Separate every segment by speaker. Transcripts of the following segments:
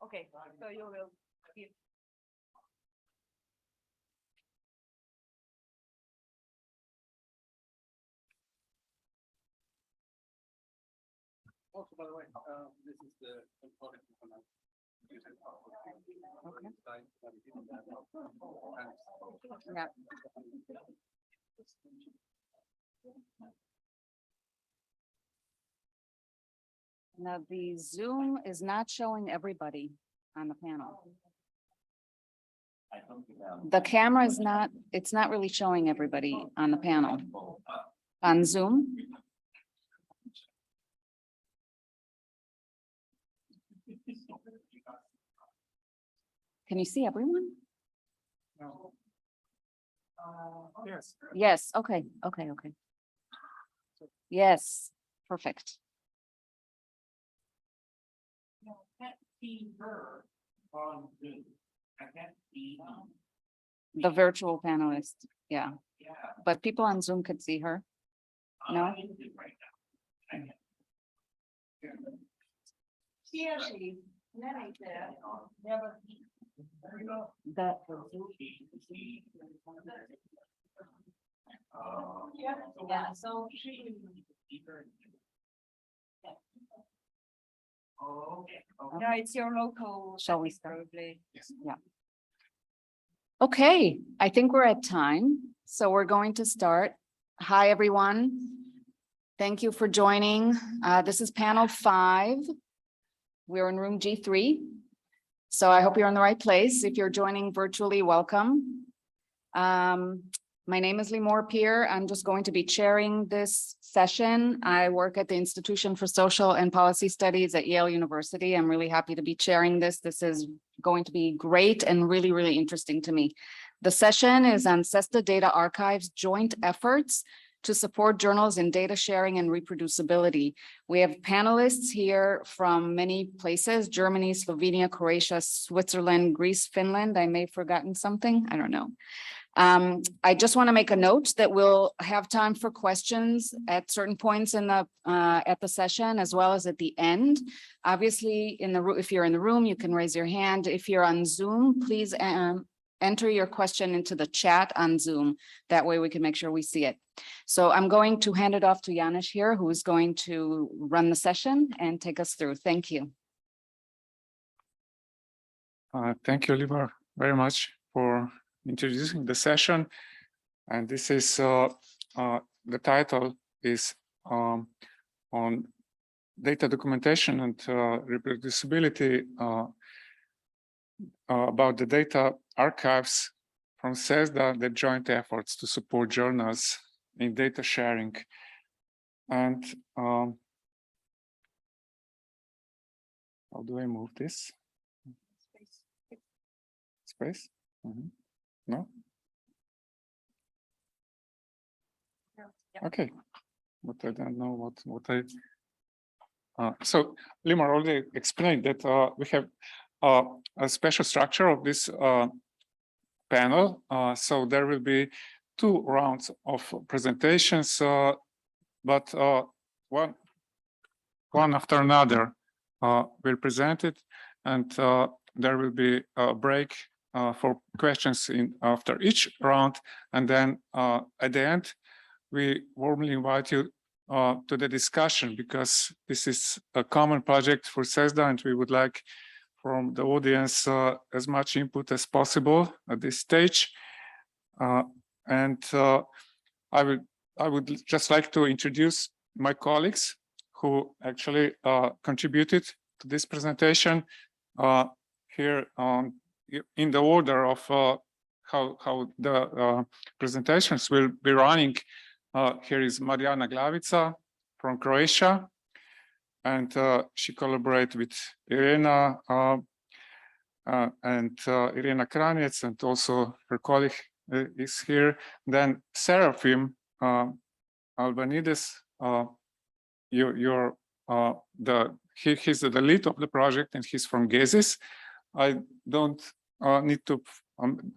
Speaker 1: Okay, so you will give.
Speaker 2: Also, by the way, this is the important information.
Speaker 1: Yeah. Now the Zoom is not showing everybody on the panel. The camera is not, it's not really showing everybody on the panel. On Zoom. Can you see everyone?
Speaker 2: No. Yes.
Speaker 1: Yes, okay. Yes, perfect.
Speaker 2: I can't see her on Zoom. I can't see.
Speaker 1: The virtual panelist, yeah.
Speaker 2: Yeah.
Speaker 1: But people on Zoom could see her. No? That.
Speaker 2: Yeah, so she. Okay.
Speaker 1: Yeah, it's your local. Shall we start?
Speaker 2: Yes.
Speaker 1: Yeah. Okay, I think we're at time, so we're going to start. Hi, everyone. Thank you for joining. This is panel 5. We're in room G3. So I hope you're in the right place. If you're joining virtually, welcome. My name is Limor. I'm just going to be chairing this session. I work at the Institution for Social and Policy Studies at Yale University. I'm really happy to be chairing this. This is going to be great and really, really interesting to me. The session is on CESSDA Data Archives joint efforts to support journals in data sharing and reproducibility. We have panelists here from many places: Germany, Slovenia, Croatia, Switzerland, Greece, Finland. I may have forgotten something. I don't know. I just want to make a note that we'll have time for questions at certain points in the at the session, as well as at the end. Obviously, if you're in the room, you can raise your hand. If you're on Zoom, please enter your question into the chat on Zoom. That way we can make sure we see it. So I'm going to hand it off to Janez here, who is going to run the session and take us through. Thank you.
Speaker 3: Thank you, Limor, very much for introducing the session. And this is the title is on data documentation and reproducibility about the data archives from CESSDA, the joint efforts to support journals in data sharing. And how do I move this? Space? Mm-hmm. No? Okay, but I don't know what I. So Limor already explained that we have a special structure of this panel. So there will be 2 rounds of presentations, but one after another will present it, and there will be a break for questions after each round, and then at the end we warmly invite you to the discussion, because this is a common project for CESSDA, and we would like from the audience as much input as possible at this stage. And I would just like to introduce my colleagues who actually contributed to this presentation here in the order of how the presentations will be running. Here is Marijana Glavica from Croatia, and she collaborated with Irena Irena Kranjec, and also her colleague is here. Then Serafeim Alvanides, he's the lead of the project, and he's from GESIS. I don't need to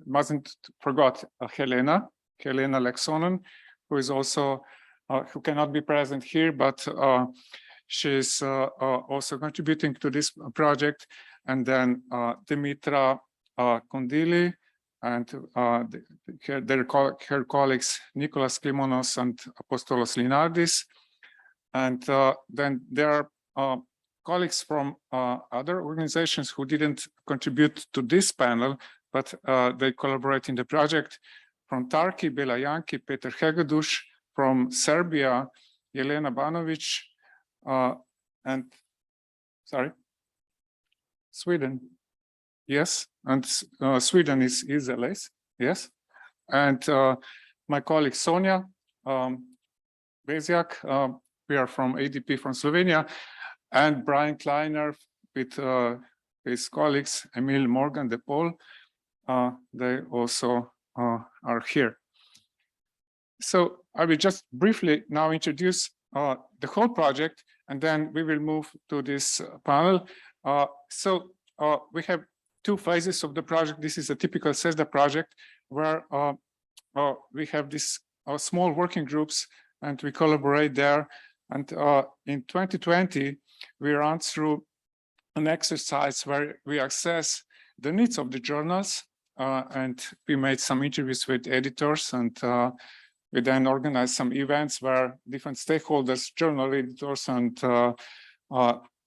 Speaker 3: mustn't forgot Helena Leksonen, who is also who cannot be present here, but she's also contributing to this project. And then Dimitra Kondili and her colleagues Nicholas Klimonos and Apostolos Linardis. And then there are colleagues from other organizations who didn't contribute to this panel, but they collaborate in the project. From Turkey, Bela Janki, Peter Hegedus; from Serbia, Jelena Banovic, and Sweden, yes, and Sweden is Iseles, yes, and my colleague Sonja Bezjak, we are from ADP from Slovenia, and Brian Kleiner with his colleagues Emil Morgan de Paul, they also are here. So I will just briefly now introduce the whole project, and then we will move to this panel. So we have two phases of the project. This is a typical CESSDA project where we have these small working groups and we collaborate there. And in 2020, we ran through an exercise where we assess the needs of the journals, and we made some interviews with editors, and we then organized some events where different stakeholders, journal editors, and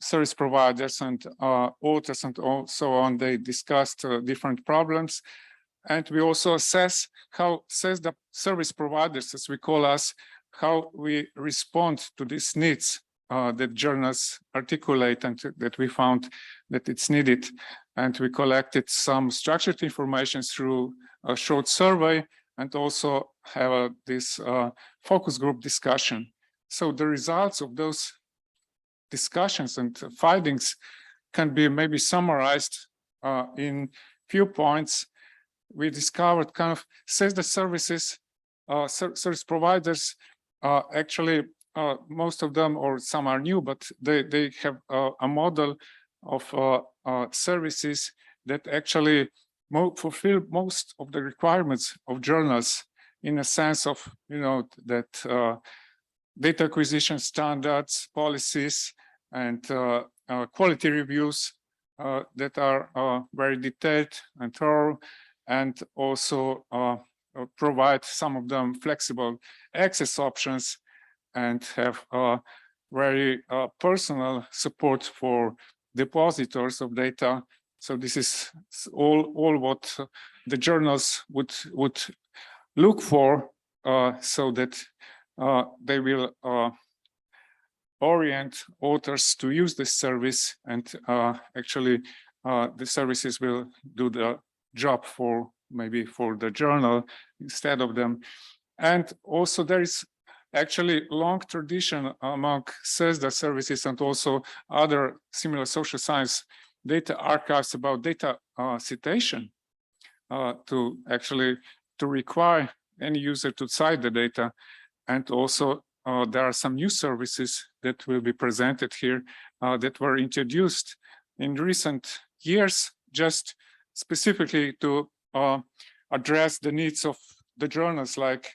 Speaker 3: service providers, and authors, and so on, they discussed different problems. And we also assess how CESSDA service providers, as we call us, how we respond to these needs that journals articulate, and that we found that it's needed. And we collected some structured information through a short survey, and also have this focus group discussion. So the results of those discussions and findings can be maybe summarized in few points. We discovered kind of CESSDA services, service providers, actually most of them, or some are new, but they have a model of services that actually fulfill most of the requirements of journals, in a sense of, that data acquisition standards, policies, and quality reviews that are very detailed and thorough, and also provide some of them flexible access options, and have very personal support for depositors of data. So this is all what the journals would look for, so that they will orient authors to use this service, and actually the services will do the job for the journal instead of them. And also there is actually long tradition among CESSDA services and also other similar social science data archives about data citation, to require any user to cite the data. And also there are some new services that will be presented here that were introduced in recent years, just specifically to address the needs of the journals, like,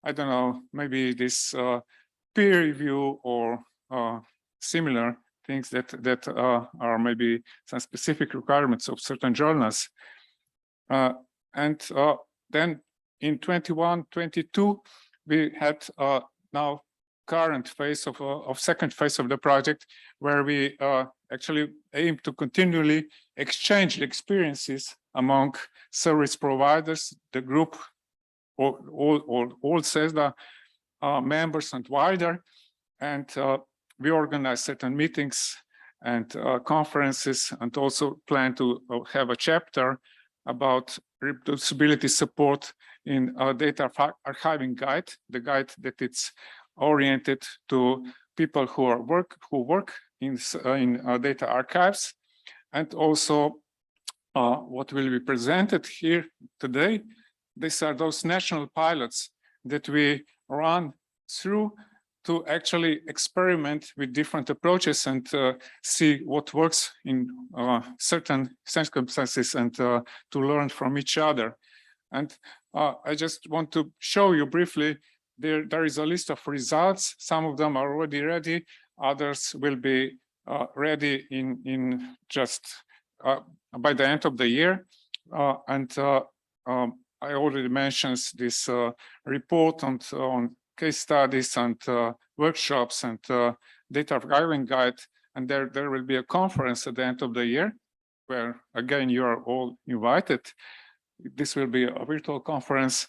Speaker 3: I don't know, maybe this peer review or similar things that are maybe some specific requirements of certain journals. And then in 21-22, we had now current phase of second phase of the project, where we actually aim to continually exchange experiences among service providers, the group, all CESSDA members and wider. And we organize certain meetings and conferences, and also plan to have a chapter about reproducibility support in our data archiving guide, the guide that it's oriented to people who work in data archives, and also what will be presented here today. These are those national pilots that we run through to actually experiment with different approaches and see what works in certain circumstances, and to learn from each other. And I just want to show you briefly, there is a list of results. Some of them are already ready, others will be ready in just by the end of the year. I already mentioned this report on case studies and workshops and data archiving guide, and there will be a conference at the end of the year where again you are all invited. This will be a virtual conference,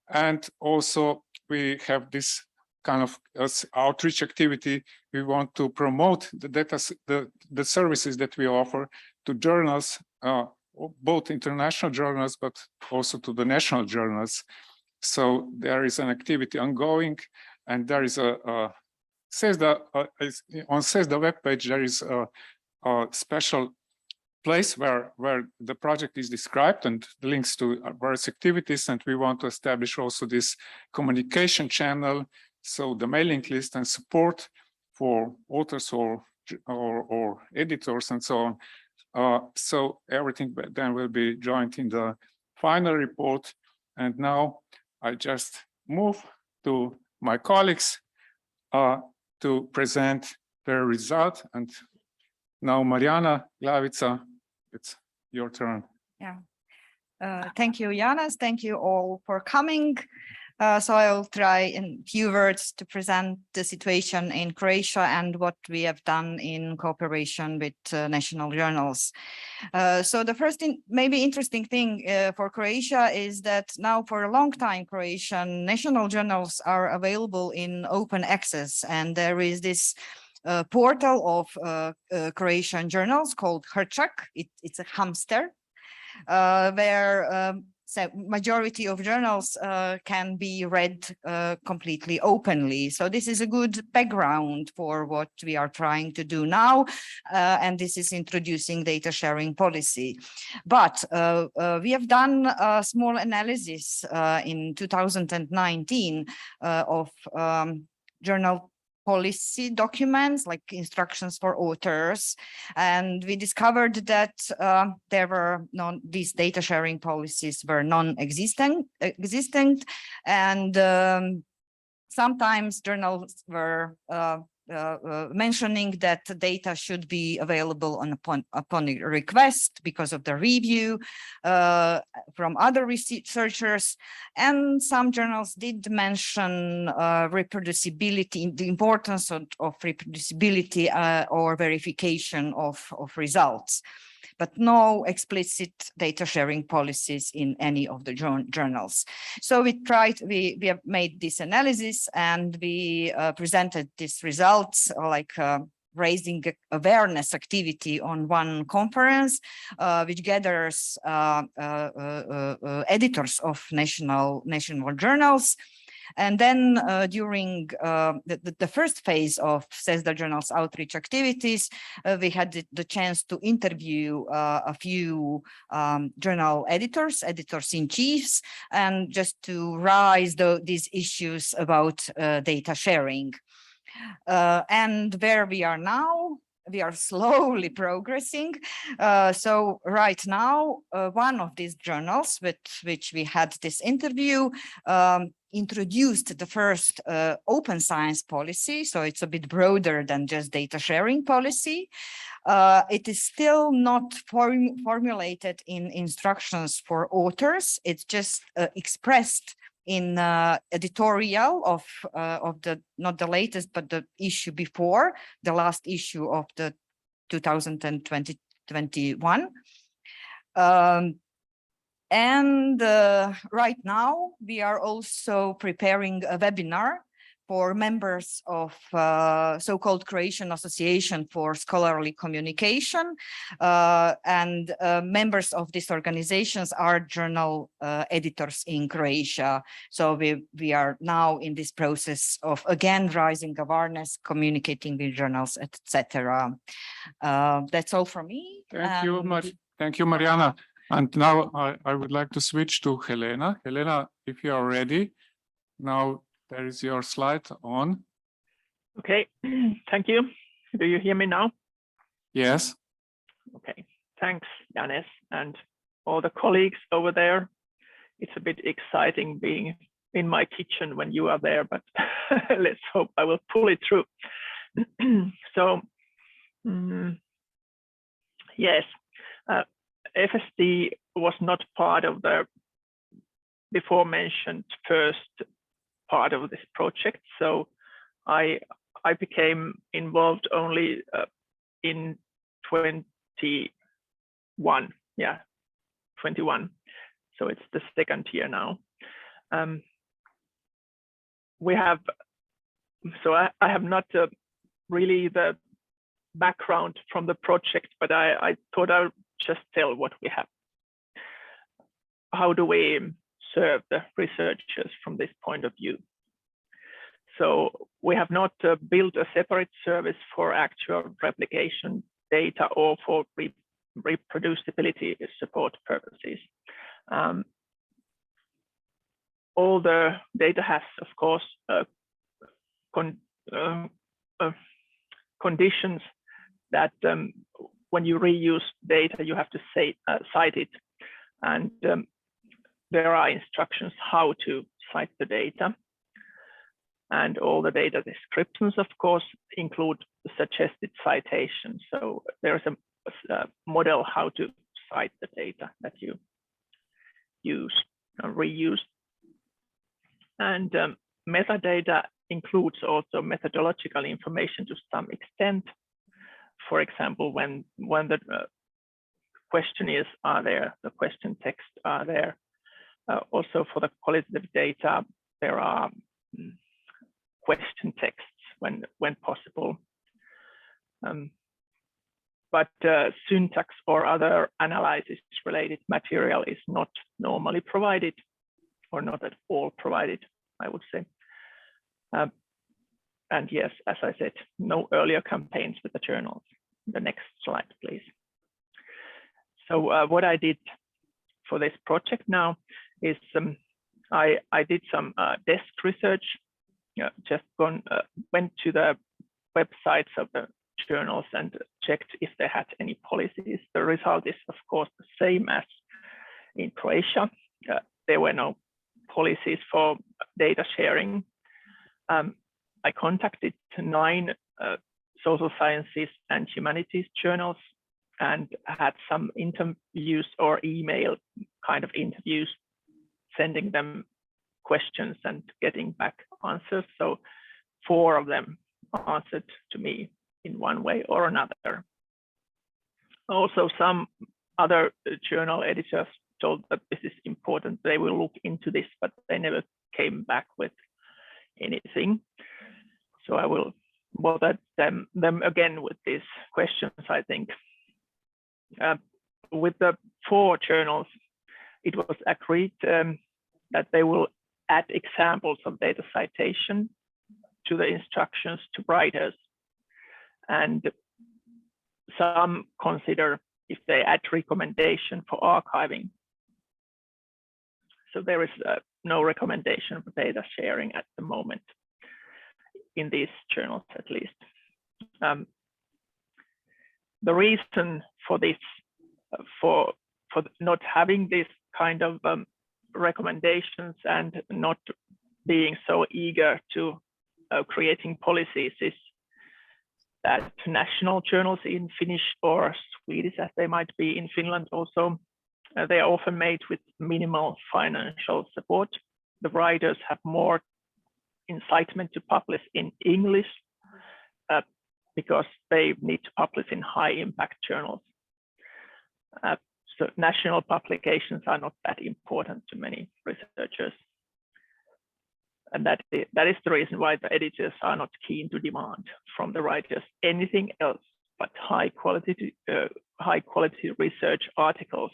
Speaker 3: and also we have this kind of outreach activity. We want to promote the services that we offer to journals, both international journals, but also to the national journals. So there is an activity ongoing, and there is a CESSDA, on CESSDA webpage, there is a special place where the project is described and links to various activities, and we want to establish also this communication channel, so the mailing list and support for authors or editors and so on. So everything then will be joined in the final report. And now I just move to my colleagues to present their result. And now, Mariana Glavica, it's your turn.
Speaker 4: Yeah. Thank you, Janez. Thank you all for coming. So I'll try in few words to present the situation in Croatia and what we have done in cooperation with national journals. So the first maybe interesting thing for Croatia is that now for a long time, Croatian national journals are available in open access, and there is this portal of Croatian journals called Hrčak. It's a hamster where so majority of journals can be read completely openly. So this is a good background for what we are trying to do now, and this is introducing data sharing policy. But we have done a small analysis in 2019 of journal policy documents like instructions for authors, and we discovered that these data sharing policies were non-existent, and sometimes journals were mentioning that data should be available upon request because of the review from other researchers, and some journals did mention reproducibility, the importance of reproducibility or verification of results, but no explicit data sharing policies in any of the journals. So we have made this analysis, and we presented these results like raising awareness activity on one conference, which gathers editors of national journals. And then during the first phase of CESSDA Journals outreach activities, we had the chance to interview a few journal editors-in-chiefs, and just to raise these issues about data sharing. And where we are now, we are slowly progressing. So right now, one of these journals with which we had this interview introduced the first open science policy. So it's a bit broader than just data sharing policy. It is still not formulated in instructions for authors. It's just expressed in editorial of the, not the latest, but the issue before, the last issue of the 2021. And right now we are also preparing a webinar for members of so-called Curation Association for Scholarly Communication, and members of these organizations are journal editors in Croatia. So we are now in this process of again raising awareness, communicating with journals, etc. That's all from me.
Speaker 3: Thank you, Mariana. And now I would like to switch to Helena. Helena, if you are ready, now there is your slide on.
Speaker 5: Okay, thank you. Do you hear me now?
Speaker 3: Yes.
Speaker 5: Okay, thanks, Janez, and all the colleagues over there. It's a bit exciting being in my kitchen when you are there, but let's hope I will pull it through. So, yes, FSD was not part of the before mentioned first part of this project. So I became involved only in 21. Yeah, 21. So it's the second year now. We have, so I have not really the background from the project, but I thought I would just tell what we have. How do we serve the researchers from this point of view? So we have not built a separate service for actual replication data or for reproducibility support purposes. All the data has, of course, conditions that when you reuse data, you have to cite it. And there are instructions how to cite the data. And all the data descriptions, of course, include the suggested citation. So there's a model how to cite the data that you use and reuse. And metadata includes also methodological information to some extent. For example, when the questionnaires are there, the question text are there. Also for the qualitative data, there are question texts when possible. But syntax or other analysis related material is not normally provided, or not at all provided, I would say. And yes, as I said, no earlier campaigns with the journals. The next slide, please. So what I did for this project now is I did some desk research. Just went to the websites of the journals and checked if they had any policies. The result is, of course, the same as in Croatia. There were no policies for data sharing. I contacted 9 social sciences and humanities journals and had some interviews or email kind of interviews, sending them questions and getting back answers. So 4 of them answered to me in one way or another. Also, some other journal editors told that this is important. They will look into this, but they never came back with anything. So I will bother them again with these questions, I think. With the 4 journals, it was agreed that they will add examples of data citation to the instructions to writers. And some consider if they add recommendation for archiving. So there is no recommendation for data sharing at the moment, in these journals at least. The reason for this, for not having this kind of recommendations and not being so eager to creating policies is that national journals in Finnish or Swedish, as they might be in Finland also, they are often made with minimal financial support. The writers have more incitement to publish in English because they need to publish in high impact journals. So national publications are not that important to many researchers. And that is the reason why the editors are not keen to demand from the writers anything else but high quality research articles.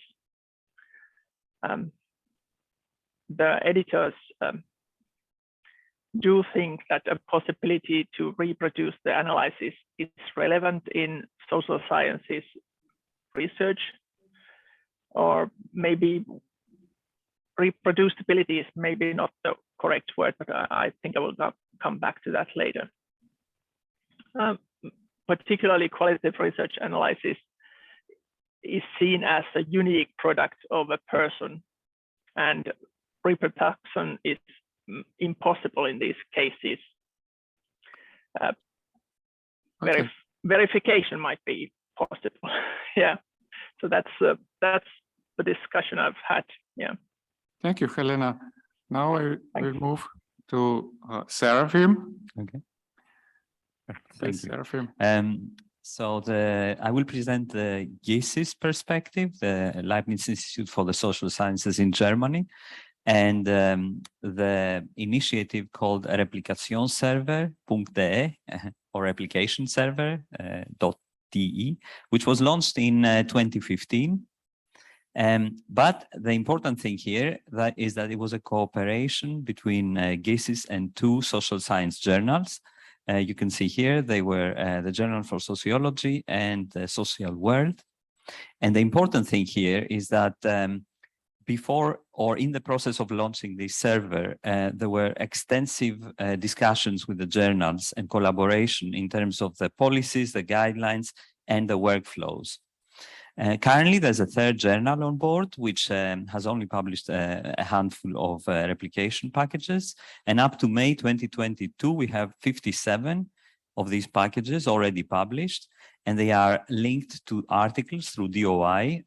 Speaker 5: The editors do think that a possibility to reproduce the analysis is relevant in social sciences research, or maybe reproducibility is maybe not the correct word, but I think I will come back to that later. Particularly qualitative research analysis is seen as a unique product of a person, and reproduction is impossible in these cases.
Speaker 3: Okay.
Speaker 5: Verification might be possible. Yeah, so that's the discussion I've had. Yeah.
Speaker 3: Thank you, Helena. Now I
Speaker 5: Thank
Speaker 3: will
Speaker 5: you.
Speaker 3: move to Serafeim.
Speaker 6: Okay.
Speaker 3: Please,
Speaker 6: Thank you.
Speaker 3: Serafeim.
Speaker 6: So I will present the GESIS perspective, the Leibniz Institute for the Social Sciences in Germany, and the initiative called Replication server.de or Replication server.de, which was launched in 2015. But the important thing here is that it was a cooperation between GESIS and two social science journals. You can see here they were the Journal for Sociology and the Social World. And the important thing here is that before or in the process of launching this server, there were extensive discussions with the journals and collaboration in terms of the policies, the guidelines, and the workflows. Currently, there's a third journal on board, which has only published a handful of replication packages. And up to May 2022, we have 57 of these packages already published, and they are linked to articles through DOI,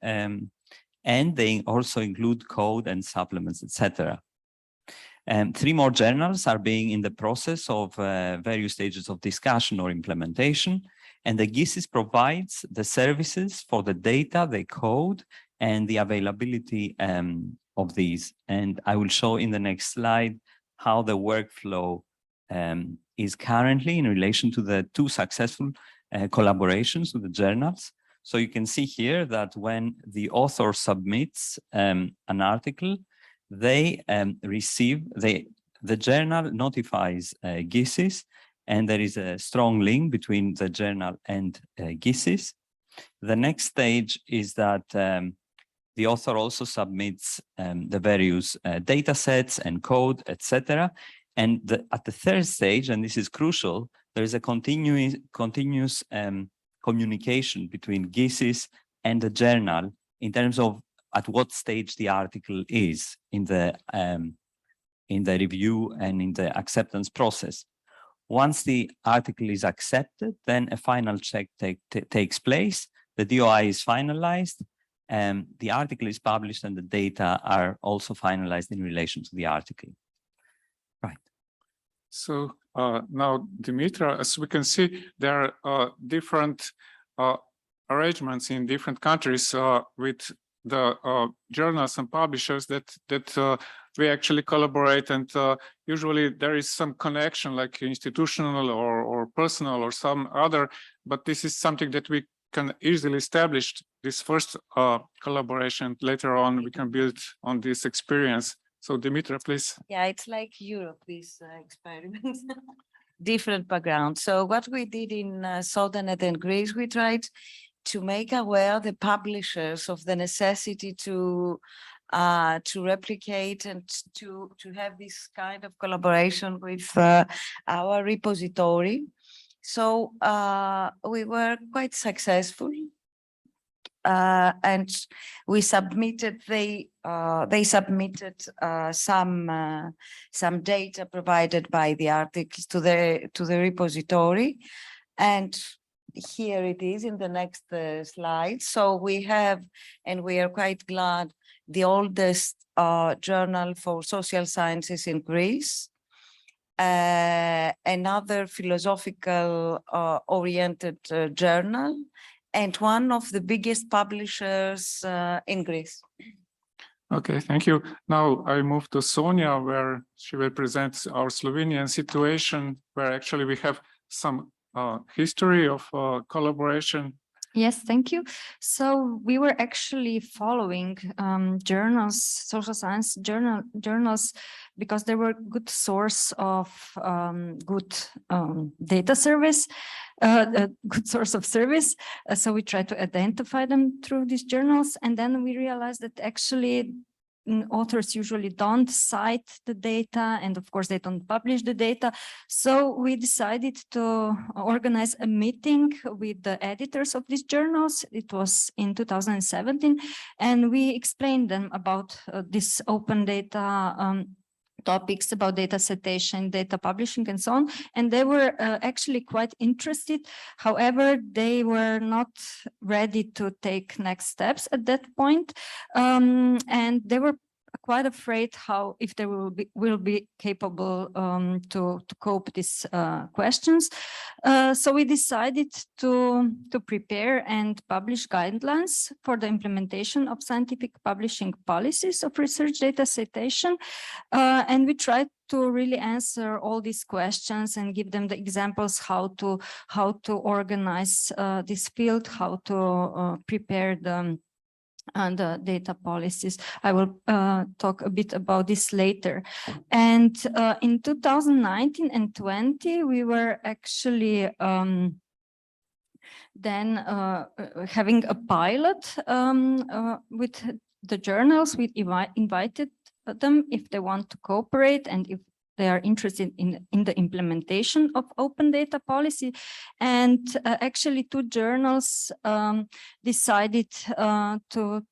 Speaker 6: and they also include code and supplements, etc. 3 more journals are being in the process of various stages of discussion or implementation. And the GESIS provides the services for the data, the code, and the availability of these. And I will show in the next slide how the workflow is currently in relation to the 2 successful collaborations with the journals. So you can see here that when the author submits an article, they the journal notifies GESIS, and there is a strong link between the journal and GESIS. The next stage is that the author also submits the various data sets and code, etc. And at the third stage, and this is crucial, there is a continuous communication between GESIS and the journal in terms of at what stage the article is in the review and in the acceptance process. Once the article is accepted, then a final check takes place. The DOI is finalized, and the article is published, and the data are also finalized in relation to the article. Right.
Speaker 3: So now, Dimitra, as we can see, there are different arrangements in different countries with the journals and publishers that we actually collaborate, and usually there is some connection, like institutional or personal or some other, but this is something that we can easily establish, this first collaboration. Later on, we can build on this experience. So Dimitra, please.
Speaker 7: Yeah, it's like Europe, this experiment. Different background. So what we did in Southern and Greece, we tried to make aware the publishers of the necessity to replicate and to have this kind of collaboration with our repository. So we were quite successful, and we submitted. They submitted some data provided by the articles to the repository, and here it is in the next slide. So we have, and we are quite glad, the oldest journal for social sciences in Greece, another philosophical oriented journal, and one of the biggest publishers in Greece.
Speaker 3: Okay, thank you. Now I move to Sonja, where she will present our Slovenian situation, where actually we have some history of collaboration.
Speaker 4: Yes, thank you. So we were actually following journals, social science journals, because they were good source of good data service, a good source of service. So we tried to identify them through these journals, and then we realized that actually authors usually don't cite the data, and of course they don't publish the data. So we decided to organize a meeting with the editors of these journals. It was in 2017, and we explained them about this open data topics, about data citation, data publishing, and so on. And they were actually quite interested. However, they were not ready to take next steps at that point. And they were quite afraid how, if they will be capable to cope these questions. So we decided to prepare and publish guidelines for the implementation of scientific publishing policies of research data citation. And we tried to really answer all these questions and give them the examples how to organize this field, how to prepare the data policies. I will talk a bit about this later. And in 2019 and 20, we were actually then having a pilot with the journals. We invited them if they want to cooperate and if they are interested in the implementation of open data policy. And actually 2 journals decided to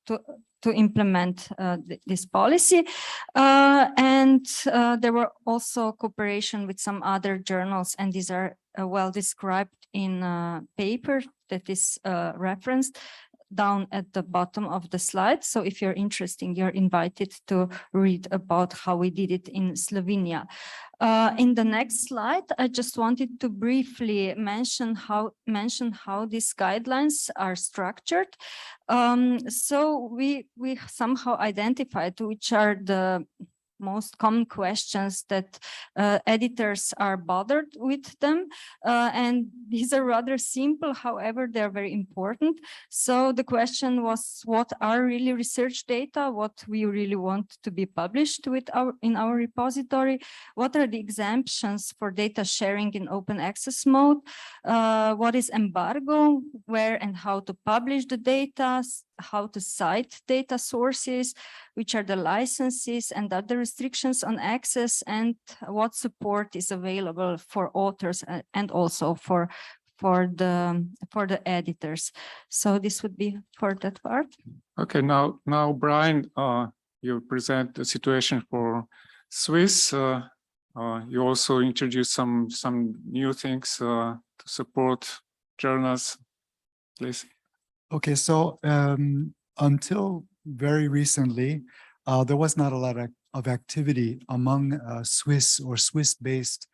Speaker 4: implement this policy. And there were also cooperation with some other journals, and these are well described in a paper that is referenced down at the bottom of the slide. So if you're interested, you're invited to read about how we did it in Slovenia. In the next slide, I just wanted to briefly mention how these guidelines are structured. So we somehow identified which are the most common questions that editors are bothered with them. And these are rather simple, however, they're very important. So the question was, what are really research data? What we really want to be published in our repository? What are the exemptions for data sharing in open access mode? What is embargo? Where and how to publish the data? How to cite data sources, which are the licenses and other restrictions on access, and what support is available for authors and also for the editors. So this would be for that part.
Speaker 3: Okay, now Brian, you present the situation for Swiss. You also introduce some new things to support journals, please.
Speaker 8: Okay, so until very recently, there was not a lot of activity among Swiss or Swiss-based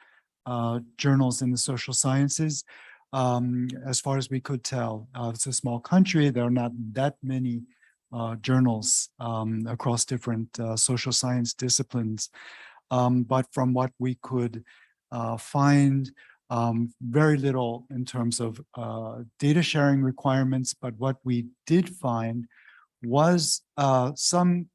Speaker 8: journals in the social sciences. As far as we could tell, it's a small country. There are not that many journals across different social science disciplines. But from what we could find, very little in terms of data sharing requirements, but what we did find was some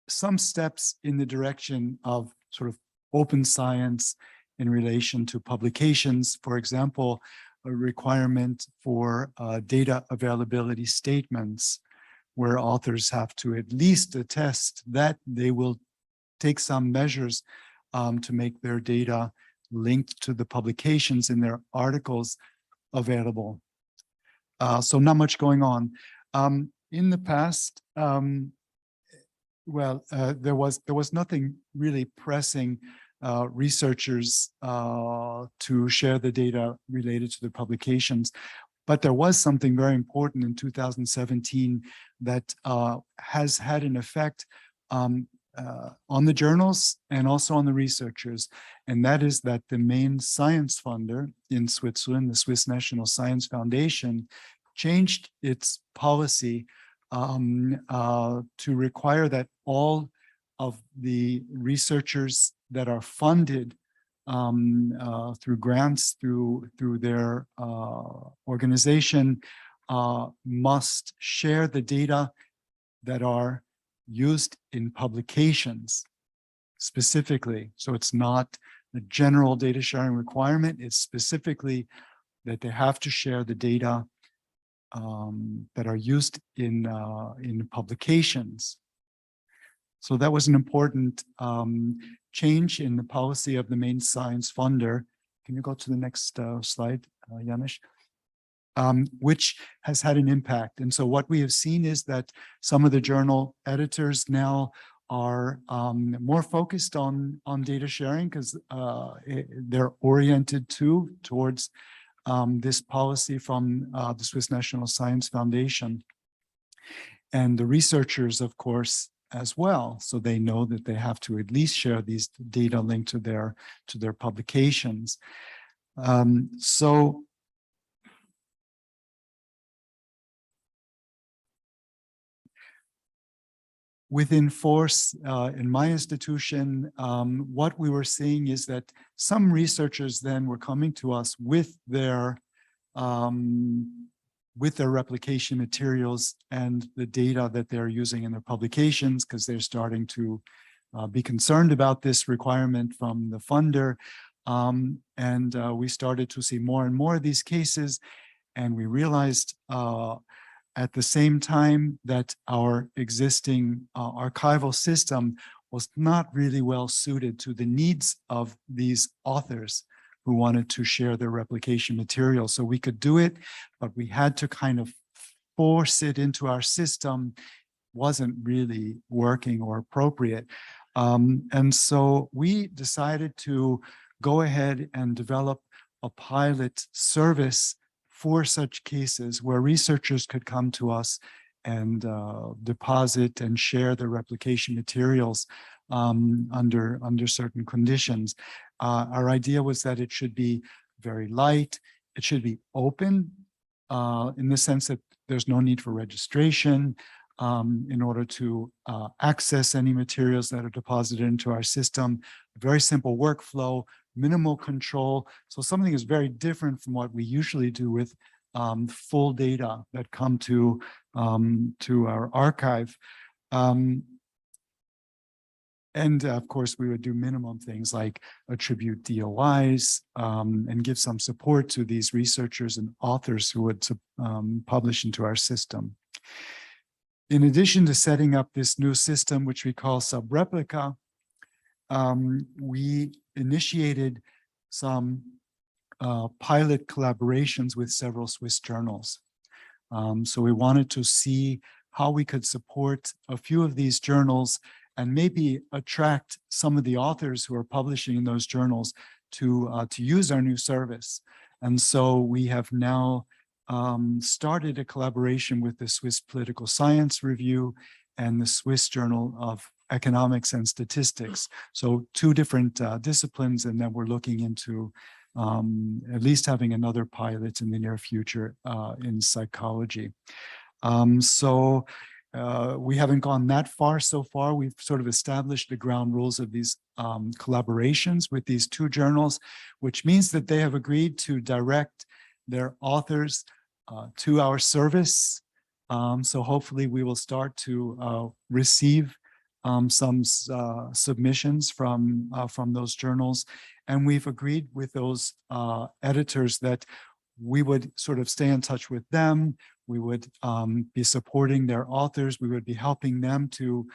Speaker 8: steps in the direction of sort of open science in relation to publications. For example, a requirement for data availability statements, where authors have to at least attest that they will take some measures to make their data linked to the publications in their articles available. So not much going on. In the past, there was nothing really pressing researchers to share the data related to the publications. But there was something very important in 2017 that has had an effect on the journals and also on the researchers. And that is that the main science funder in Switzerland, the Swiss National Science Foundation, changed its policy to require that all of the researchers that are funded through grants, through their organization, must share the data that are used in publications specifically. So it's not the general data sharing requirement, it's specifically that they have to share the data that are used in publications. So that was an important change in the policy of the main science funder. Can you go to the next slide, Janez? Which has had an impact. And so what we have seen is that some of the journal editors now are more focused on data sharing because they're oriented towards this policy from the Swiss National Science Foundation. And the researchers, of course, as well. So they know that they have to at least share these data linked to their publications. So within force in my institution, what we were seeing is that some researchers then were coming to us with their replication materials and the data that they're using in their publications, because they're starting to be concerned about this requirement from the funder. And we started to see more and more of these cases, and we realized at the same time that our existing archival system was not really well suited to the needs of these authors who wanted to share their replication material. So we could do it, but we had to kind of force it into our system. Wasn't really working or appropriate. And so we decided to go ahead and develop a pilot service for such cases where researchers could come to us and deposit and share their replication materials under certain conditions. Our idea was that it should be very light, it should be open in the sense that there's no need for registration in order to access any materials that are deposited into our system. A very simple workflow, minimal control. So something is very different from what we usually do with full data that come to our archive. And of course, we would do minimum things like attribute DOIs and give some support to these researchers and authors who would publish into our system. In addition to setting up this new system, which we call SubReplica, we initiated some pilot collaborations with several Swiss journals. So we wanted to see how we could support a few of these journals and maybe attract some of the authors who are publishing in those journals to use our new service. And so we have now started a collaboration with the Swiss Political Science Review and the Swiss Journal of Economics and Statistics. So two different disciplines, and then we're looking into at least having another pilot in the near future in psychology. We haven't gone that far so far. We've sort of established the ground rules of these collaborations with these two journals, which means that they have agreed to direct their authors to our service. So hopefully we will start to receive some submissions from those journals. And we've agreed with those editors that we would sort of stay in touch with them. We would be supporting their authors. We would be helping them to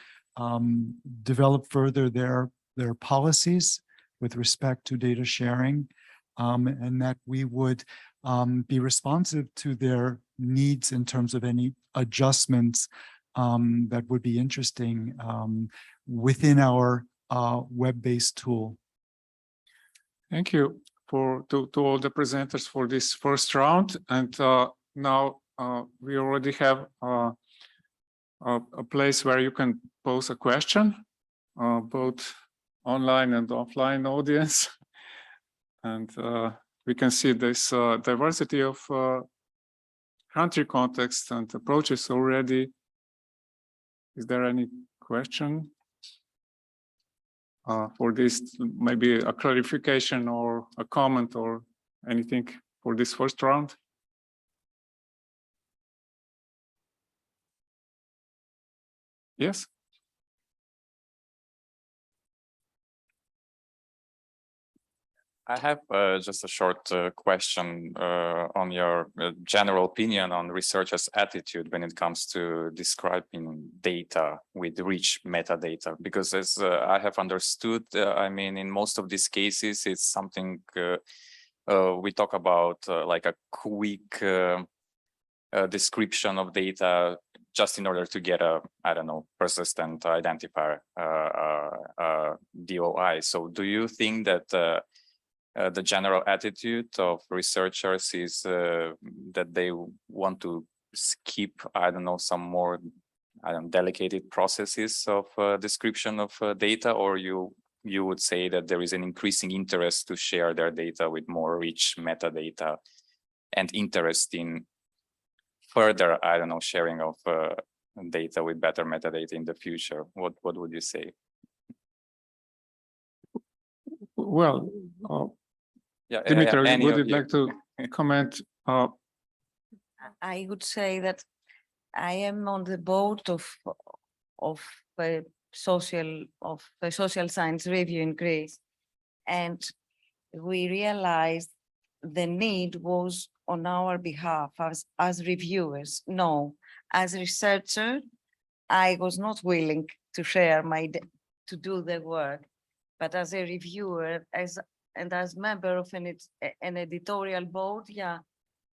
Speaker 8: develop further their policies with respect to data sharing, and that we would be responsive to their needs in terms of any adjustments that would be interesting within our web-based tool.
Speaker 3: Thank you to all the presenters for this first round. And now we already have a place where you can pose a question, both online and offline audience. And we can see this diversity of country context and approaches already. Is there any question? For this, maybe a clarification or a comment or anything for this first round? Yes?
Speaker 9: I have just a short question on your general opinion on researchers' attitude when it comes to describing data with rich metadata. Because as I have understood, I mean, in most of these cases, it's something we talk about like a quick description of data just in order to get a, I don't know, persistent identifier DOI. So do you think that the general attitude of researchers is that they want to skip, I don't know, some more delicate processes of description of data, or you would say that there is an increasing interest to share their data with more rich metadata and interest in further, I don't know, sharing of data with better metadata in the future? What would you say?
Speaker 3: Well,
Speaker 9: Yeah,
Speaker 3: Dimitri,
Speaker 9: any
Speaker 3: would
Speaker 9: of
Speaker 3: you like to comment?
Speaker 7: I would say that I am on the board of the social science review in Greece, and we realized the need was on our behalf as reviewers. No, as researcher, I was not willing to share to do the work, but as a reviewer, and as member of an editorial board, yeah,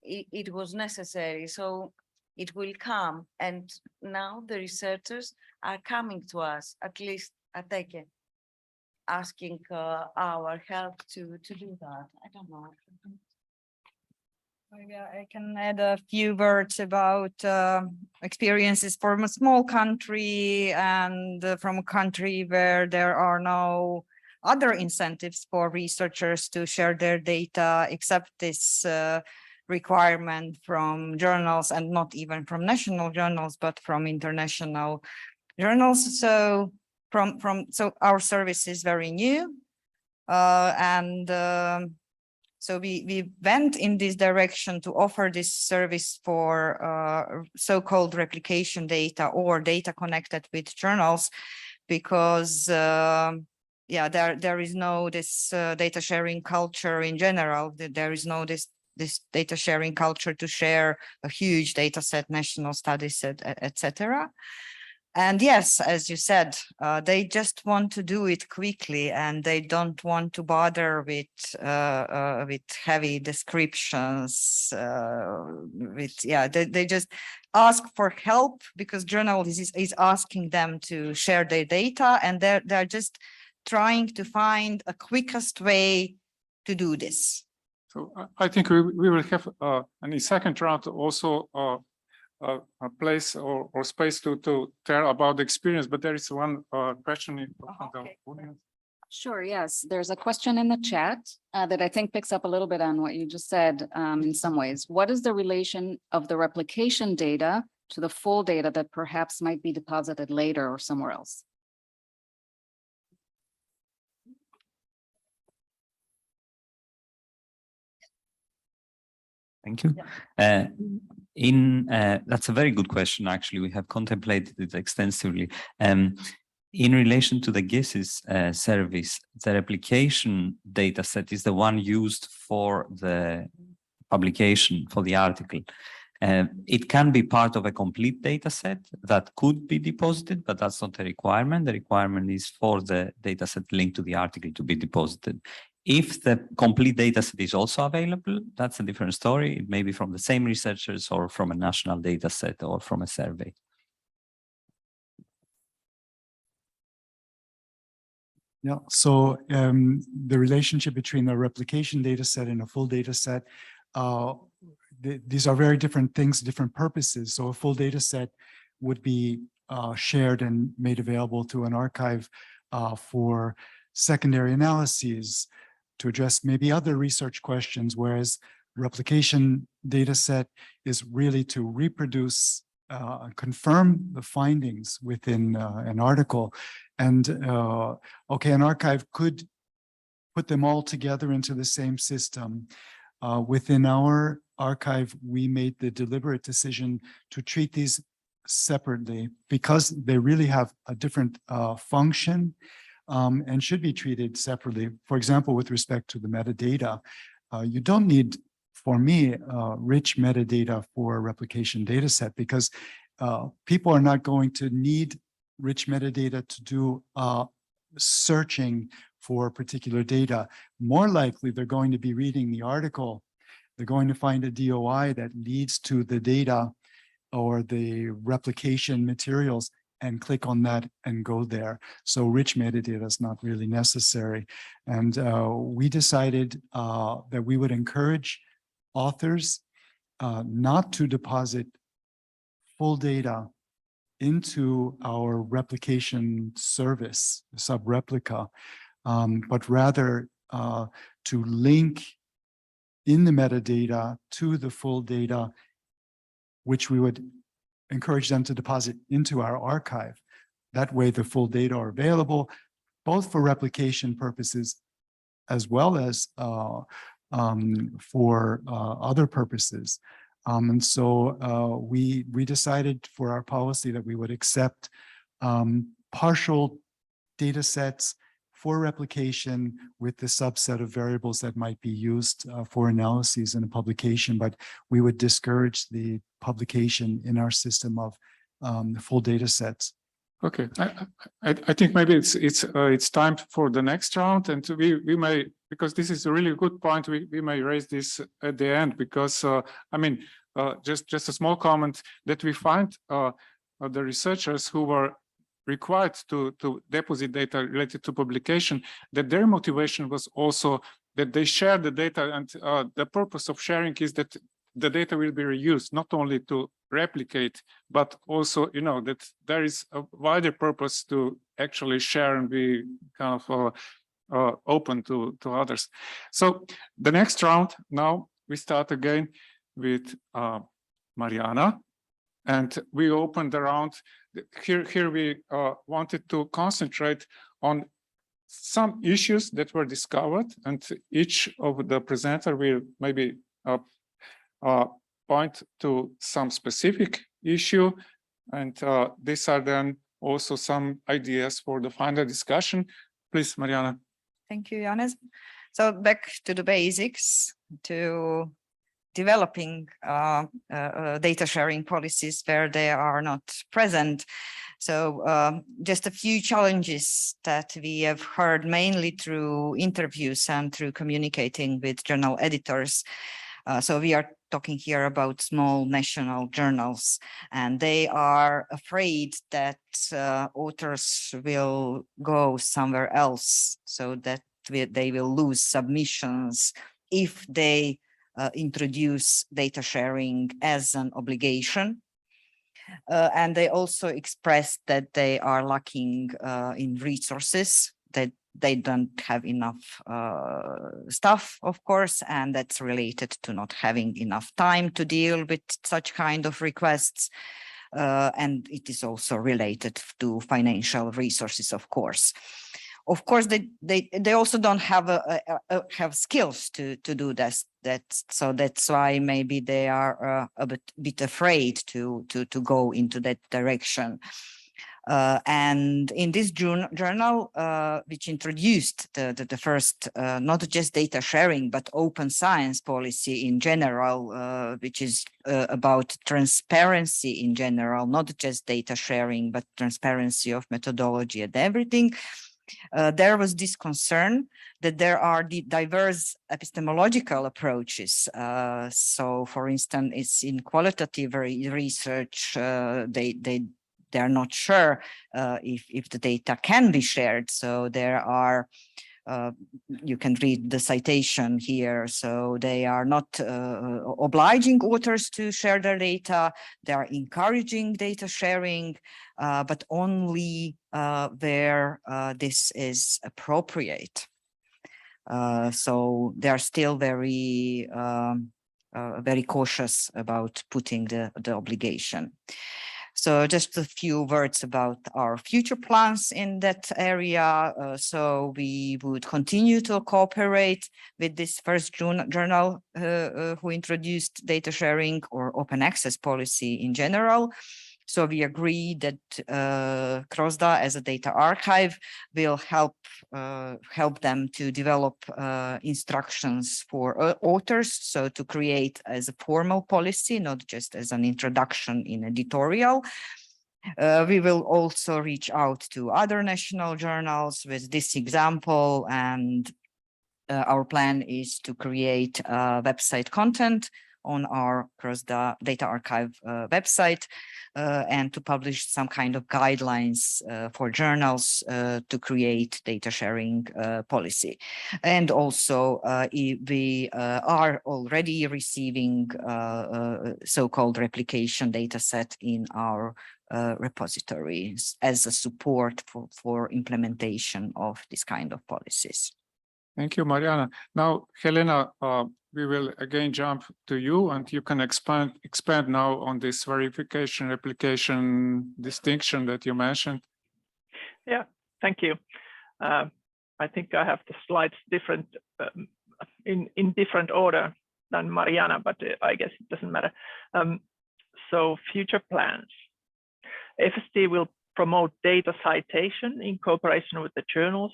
Speaker 7: it was necessary. So it will come. And now the researchers are coming to us, at least at Teke, asking our help to do that. I don't know.
Speaker 4: Maybe I can add a few words about experiences from a small country and from a country where there are no other incentives for researchers to share their data except this requirement from journals, and not even from national journals, but from international journals. So so our service is very new, so we went in this direction to offer this service for so-called replication data or data connected with journals, because yeah, there is no this data sharing culture in general. There is no this data sharing culture to share a huge data set, national study set, etc. And yes, as you said, they just want to do it quickly, and they don't want to bother with heavy descriptions. They just ask for help because journalism is asking them to share their data, and they're just trying to find a quickest way to do this.
Speaker 3: So I think we will have in the second round also a place or space to tell about the experience, but there is one question from the audience.
Speaker 1: Sure, yes. There's a question in the chat that I think picks up a little bit on what you just said in some ways. What is the relation of the replication data to the full data that perhaps might be deposited later or somewhere else?
Speaker 6: Thank you. That's a very good question. Actually, we have contemplated it extensively. In relation to the GESIS service, the replication data set is the one used for the publication, for the article. It can be part of a complete data set that could be deposited, but that's not a requirement. The requirement is for the data set linked to the article to be deposited. If the complete data set is also available, that's a different story. It may be from the same researchers or from a national data set or from a survey.
Speaker 8: Yeah, so the relationship between a replication data set and a full data set, these are very different things, different purposes. So a full data set would be shared and made available to an archive for secondary analyses, to address maybe other research questions, whereas replication data set is really to reproduce confirm the findings within an article. And okay, an archive could put them all together into the same system. Within our archive, we made the deliberate decision to treat these separately because they really have a different function and should be treated separately. For example, with respect to the metadata, you don't need, for me, rich metadata for a replication data set because people are not going to need rich metadata to do searching for particular data. More likely, they're going to be reading the article. They're going to find a DOI that leads to the data or the replication materials and click on that and go there. So rich metadata is not really necessary. And we decided that we would encourage authors not to deposit full data into our replication service, subreplica, but rather to link in the metadata to the full data, which we would encourage them to deposit into our archive. That way the full data are available, both for replication purposes as well as for other purposes. And so we decided for our policy that we would accept partial data sets for replication with the subset of variables that might be used for analyses in a publication, but we would discourage the publication in our system of full data sets.
Speaker 3: Okay, I think maybe it's time for the next round, and we may, because this is a really good point, we may raise this at the end, because I mean, just a small comment that we find the researchers who were required to deposit data related to publication, that their motivation was also that they share the data, and the purpose of sharing is that the data will be reused, not only to replicate, but also, you know, that there is a wider purpose to actually share and be kind of open to others. So the next round, now we start again with Mariana, and we opened the round. Here we wanted to concentrate on some issues that were discovered, and each of the presenter will maybe point to some specific issue, and these are then also some ideas for the final discussion. Please, Mariana.
Speaker 4: Thank you, Janez. So back to the basics, to developing data sharing policies where they are not present. So just a few challenges that we have heard mainly through interviews and through communicating with journal editors. So we are talking here about small national journals, and they are afraid that authors will go somewhere else, so that they will lose submissions if they introduce data sharing as an obligation. And they also expressed that they are lacking in resources, that they don't have enough staff, of course, and that's related to not having enough time to deal with such kind of requests. And it is also related to financial resources, of course. Of course, they also don't have have skills to do this. So that's why maybe they are a bit afraid to go into that direction. And in this journal, which introduced the first, not just data sharing, but open science policy in general, which is about transparency in general, not just data sharing, but transparency of methodology and everything. There was this concern that there are the diverse epistemological approaches. So, for instance, it's in qualitative research, they're not sure if the data can be shared. So there are, you can read the citation here. So they are not obliging authors to share their data. They are encouraging data sharing, but only where this is appropriate. So they are still very very cautious about putting the obligation. So just a few words about our future plans in that area. So we would continue to cooperate with this first journal who introduced data sharing or open access policy in general. So we agree that CESSDA as a data archive will help them to develop instructions for authors. So to create as a formal policy, not just as an introduction in editorial. We will also reach out to other national journals with this example, and our plan is to create website content on our CESSDA Data Archive website and to publish some kind of guidelines for journals to create data sharing policy. And also we are already receiving so-called replication data set in our repositories as a support for implementation of this kind of policies.
Speaker 3: Thank you, Mariana. Now, Helena, we will again jump to you, and you can expand now on this verification replication distinction that you mentioned.
Speaker 5: Yeah, thank you. I think I have the slides different in different order than Mariana, but I guess it doesn't matter. So future plans. FSD will promote data citation in cooperation with the journals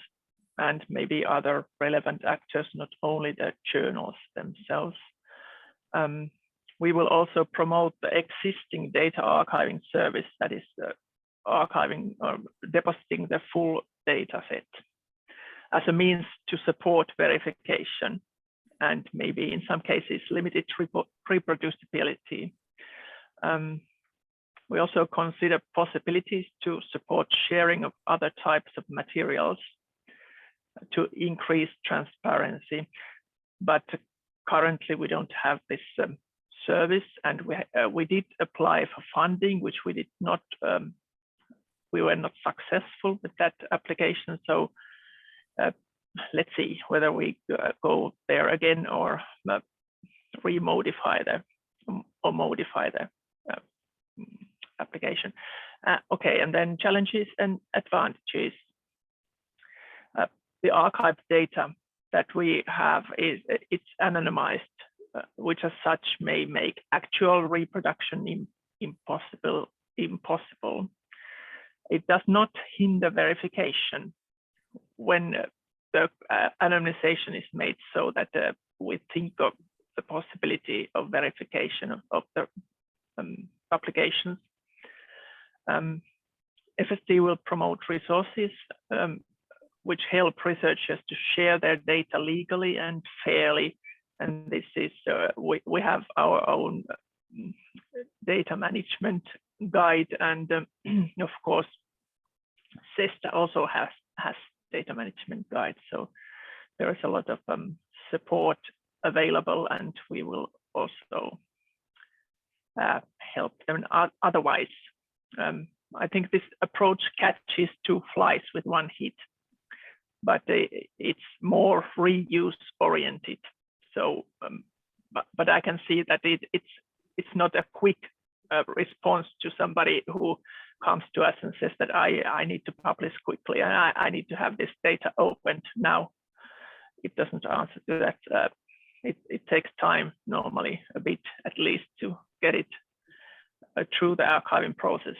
Speaker 5: and maybe other relevant actors, not only the journals themselves. We will also promote the existing data archiving service, that is archiving or depositing the full data set as a means to support verification and maybe in some cases limited reproducibility. We also consider possibilities to support sharing of other types of materials to increase transparency, but currently we don't have this service, and we did apply for funding, which we did not. We were not successful with that application. So let's see whether we go there again or remodify or modify the application. Okay, and then challenges and advantages. The archived data that we have it's anonymized, which as such may make actual reproduction impossible. It does not hinder verification when the anonymization is made so that we think of the possibility of verification of the applications. FSD will promote resources which help researchers to share their data legally and fairly. And this is, we have our own data management guide, and of course, CESSDA also has data management guide. So there is a lot of support available, and we will also help them. Otherwise, I think this approach catches two flies with one hit, but it's more reuse oriented. So, but I can see that it's not a quick response to somebody who comes to us and says that I need to publish quickly and I need to have this data opened now. It doesn't answer to that. It takes time, normally a bit at least, to get it through the archiving process.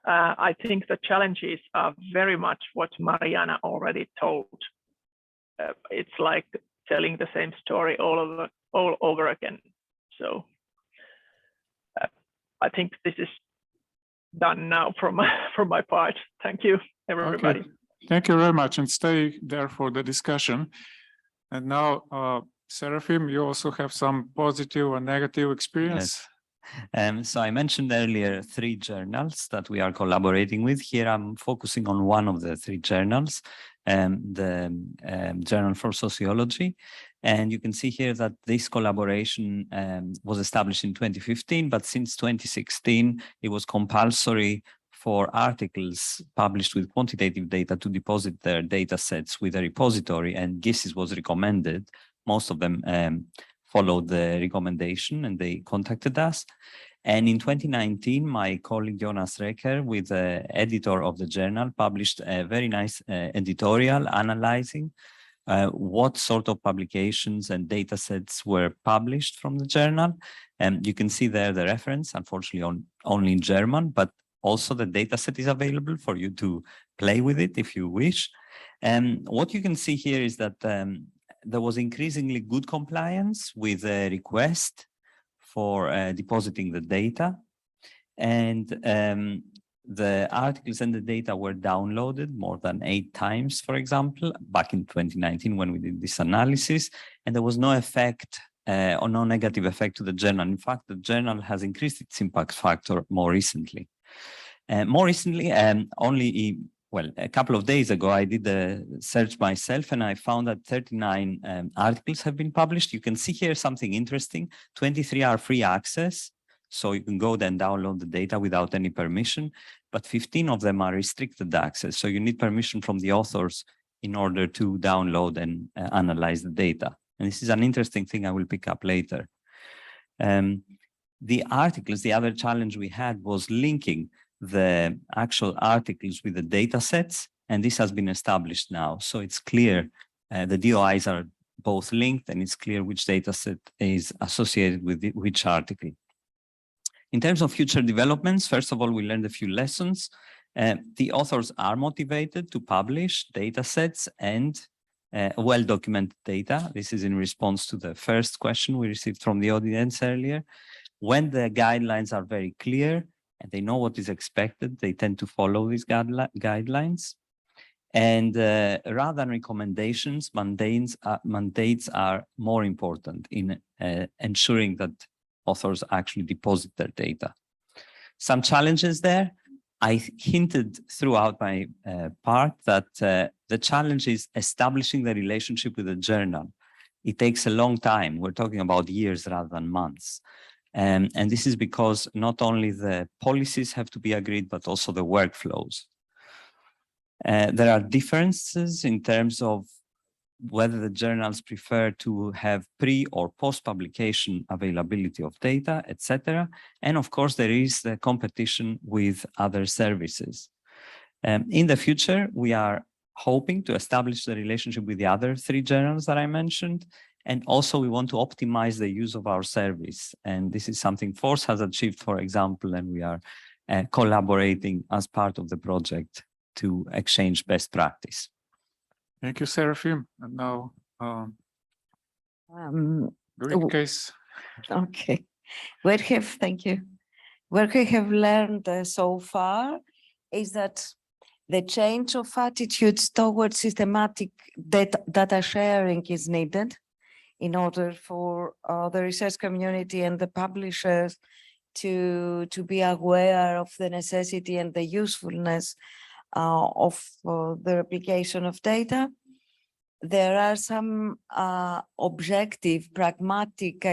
Speaker 5: I think the challenges are very much what Mariana already told. It's like telling the same story all over again. So I think this is done now from my part. Thank you, everybody.
Speaker 3: Okay. Thank you very much, and stay there for the discussion. And now, Serafeim, you also have some positive and negative experience.
Speaker 6: Yes. So I mentioned earlier 3 journals that we are collaborating with. Here I'm focusing on one of the 3 journals, the Journal for Sociology. And you can see here that this collaboration was established in 2015, but since 2016, it was compulsory for articles published with quantitative data to deposit their data sets with a repository, and GESIS was recommended, most of them followed the recommendation and they contacted us. And in 2019, my colleague Jonas Reker, with the editor of the journal, published a very nice editorial analyzing what sort of publications and data sets were published from the journal. And you can see there the reference, unfortunately only in German, but also the data set is available for you to play with it if you wish. And what you can see here is that there was increasingly good compliance with the request for depositing the data. And the articles and the data were downloaded more than 8 times, for example, back in 2019 when we did this analysis, and there was no effect or no negative effect to the journal. In fact, the journal has increased its impact factor more recently. Only a couple of days ago, I did a search myself and I found that 39 articles have been published. You can see here something interesting. 23 are free access. So you can go then download the data without any permission, but 15 of them are restricted access. So you need permission from the authors in order to download and analyze the data. And this is an interesting thing I will pick up later. The articles, the other challenge we had was linking the actual articles with the data sets, and this has been established now. So it's clear the DOIs are both linked and it's clear which data set is associated with which article. In terms of future developments, first of all, we learned a few lessons. The authors are motivated to publish data sets and well-documented data. This is in response to the first question we received from the audience earlier. When the guidelines are very clear and they know what is expected, they tend to follow these guidelines. And rather than recommendations, mandates are more important in ensuring that authors actually deposit their data. Some challenges there. I hinted throughout my part that the challenge is establishing the relationship with the journal. It takes a long time. We're talking about years rather than months. And this is because not only the policies have to be agreed, but also the workflows. There are differences in terms of whether the journals prefer to have pre or post-publication availability of data, etc. And of course, there is the competition with other services. In the future, we are hoping to establish the relationship with the other 3 journals that I mentioned. And also we want to optimize the use of our service. And this is something FORCE has achieved, for example, and we are collaborating as part of the project to exchange best practice.
Speaker 3: Thank you, Serafeim. And now, great case.
Speaker 7: Okay. Thank you. What we have learned so far is that the change of attitudes towards systematic data sharing is needed in order for the research community and the publishers to be aware of the necessity and the usefulness of the replication of data. There are some objective, pragmatic,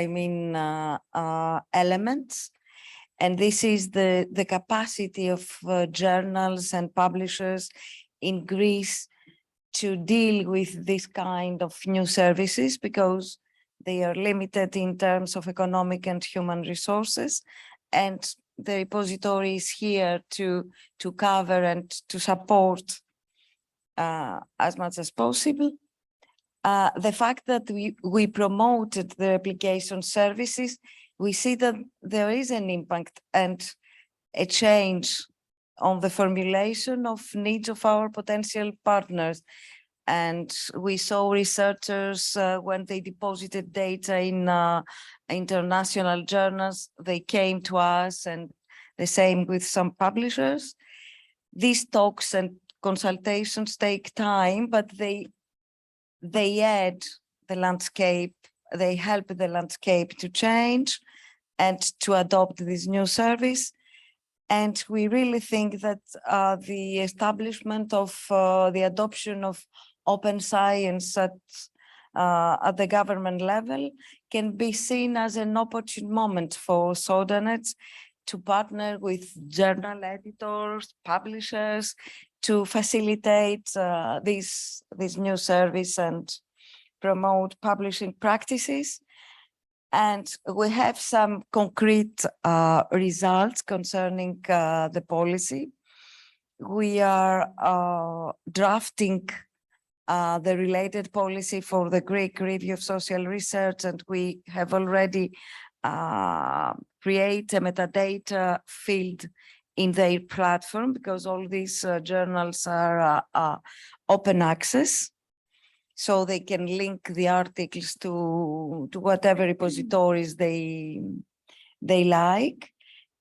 Speaker 7: elements, and this is the capacity of journals and publishers in Greece to deal with this kind of new services because they are limited in terms of economic and human resources, and the repository is here to cover and to support as much as possible. The fact that we promoted the replication services, we see that there is an impact and a change on the formulation of needs of our potential partners. And we saw researchers when they deposited data in international journals, they came to us, and the same with some publishers. These talks and consultations take time, but they add the landscape, they help the landscape to change and to adopt this new service. And we really think that the establishment of the adoption of open science at the government level can be seen as an opportune moment for SocialScience to partner with journal editors, publishers, to facilitate this new service and promote publishing practices. And we have some concrete results concerning the policy. We are drafting the related policy for the Greek Review of Social Research, and we have already created a metadata field in their platform, because all these journals are open access. So they can link the articles to whatever repositories they like.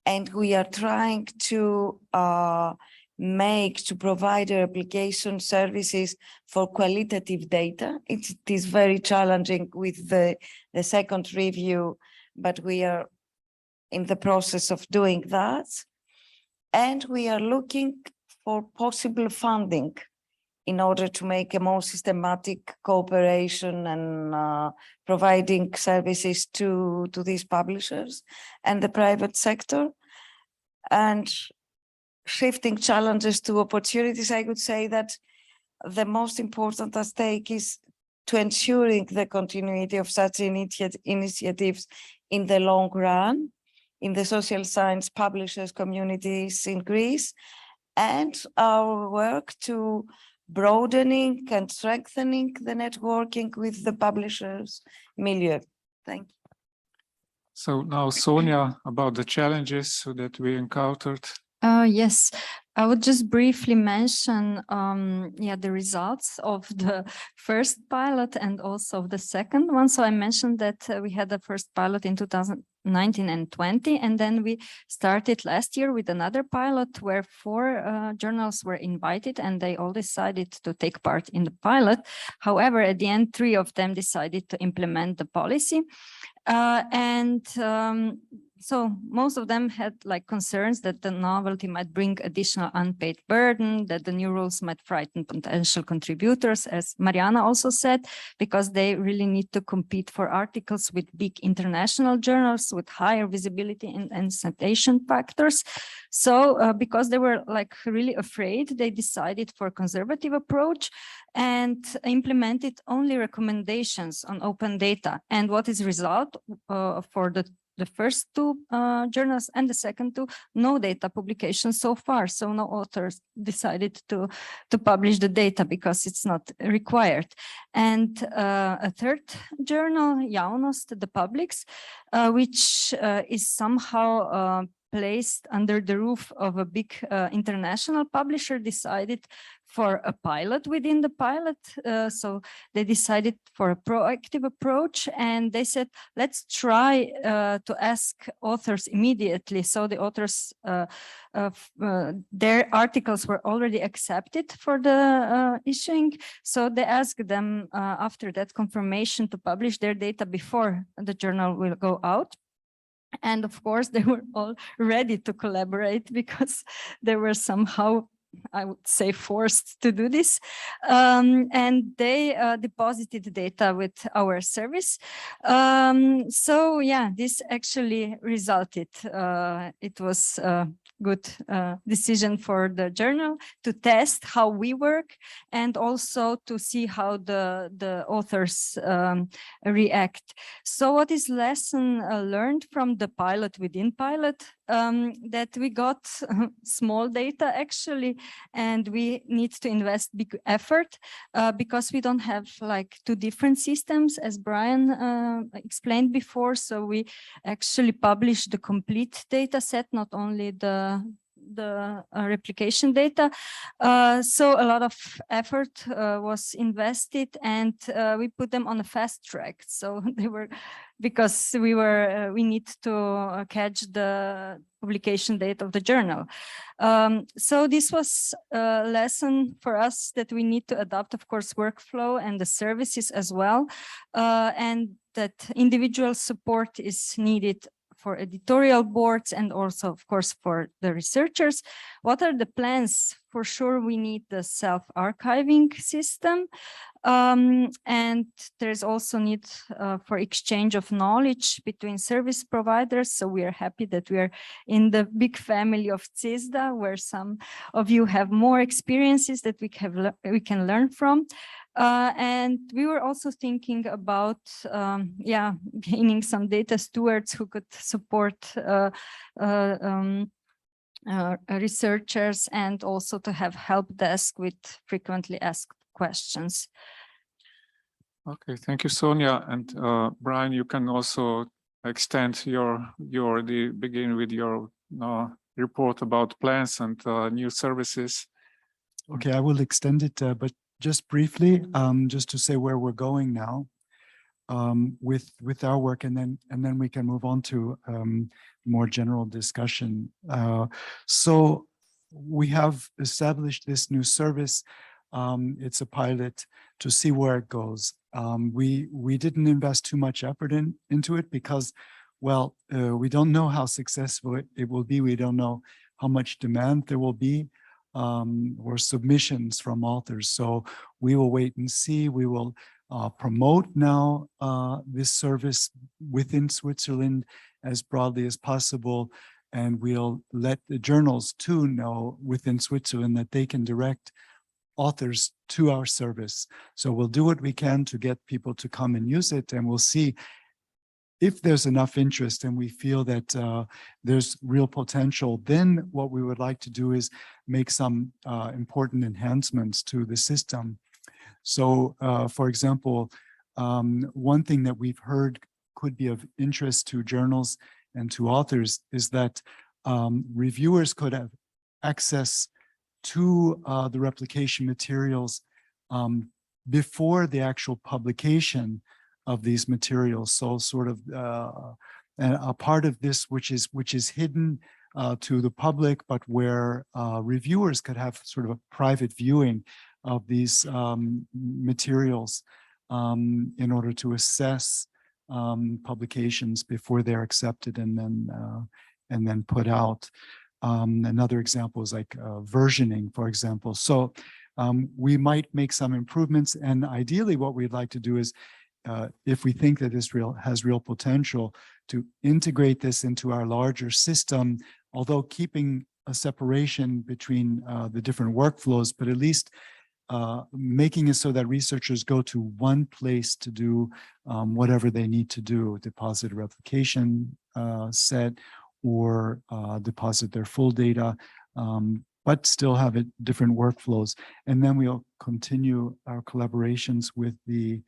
Speaker 7: And we are trying to provide replication services for qualitative data. It is very challenging with the second review, but we are in the process of doing that. And we are looking for possible funding in order to make a more systematic cooperation and providing services to these publishers and the private sector. And shifting challenges to opportunities, I would say that the most important at stake is to ensuring the continuity of such initiatives in the long run in the social science publishers communities in Greece, and our work to broadening and strengthening the networking with the publishers milieu. Thank you.
Speaker 3: So now Sonja, about the challenges that we encountered.
Speaker 10: Yes, I would just briefly mention the results of the first pilot and also the second one. So I mentioned that we had the first pilot in 2019 and 20, and then we started last year with another pilot where 4 journals were invited and they all decided to take part in the pilot. However, at the end, 3 of them decided to implement the policy. So most of them had like concerns that the novelty might bring additional unpaid burden, that the new rules might frighten potential contributors, as Mariana also said, because they really need to compete for articles with big international journals with higher visibility and citation factors. So because they were like really afraid, they decided for a conservative approach and implemented only recommendations on open data. And what is result for the first 2 journals and the second 2, no data publication so far. So no authors decided to publish the data because it's not required. And a third journal, Javnost, the publics, which is somehow placed under the roof of a big international publisher, decided for a pilot within the pilot. So they decided for a proactive approach, and they said, let's try to ask authors immediately. So the authors, their articles were already accepted for the issuing. So they asked them after that confirmation to publish their data before the journal will go out. And of course, they were all ready to collaborate because they were somehow, I would say, forced to do this. And they deposited data with our service. So yeah, this actually resulted. It was a good decision for the journal to test how we work and also to see how the authors react. So what is lesson learned from the pilot within pilot? That we got small data actually, and we need to invest big effort because we don't have like 2 different systems, as Brian explained before. So we actually published the complete data set, not only the replication data. So a lot of effort was invested, and we put them on a fast track. So they were, because we need to catch the publication date of the journal. So this was a lesson for us that we need to adopt, of course, workflow and the services as well, and that individual support is needed for editorial boards and also, of course, for the researchers. What are the plans? For sure, we need the self-archiving system. And there's also need for exchange of knowledge between service providers. So we are happy that we are in the big family of CESSDA, where some of you have more experiences that we can learn from. And we were also thinking about, gaining some data stewards who could support researchers, and also to have help desk with frequently asked questions.
Speaker 3: Okay, thank you, Sonja. And Brian, you can also extend begin with your report about plans and new services.
Speaker 8: Okay, I will extend it, but just briefly, just to say where we're going now with our work, and then we can move on to more general discussion. So we have established this new service. It's a pilot to see where it goes. We didn't invest too much effort into it because, well, we don't know how successful it will be. We don't know how much demand there will be or submissions from authors. So we will wait and see. We will promote now this service within Switzerland as broadly as possible. And we'll let the journals too know within Switzerland that they can direct authors to our service. So we'll do what we can to get people to come and use it, and we'll see if there's enough interest and we feel that there's real potential. Then what we would like to do is make some important enhancements to the system. So for example, one thing that we've heard could be of interest to journals and to authors is that reviewers could have access to the replication materials before the actual publication of these materials. So sort of a part of this which is hidden to the public, but where reviewers could have sort of a private viewing of these materials in order to assess publications before they're accepted and then put out. Another example is like versioning, for example. So we might make some improvements, and ideally what we'd like to do is if we think that this has real potential, to integrate this into our larger system, although keeping a separation between the different workflows, but at least making it so that researchers go to one place to do whatever they need to do, deposit a replication set, or deposit their full data, but still have different workflows. And then we'll continue our collaborations with the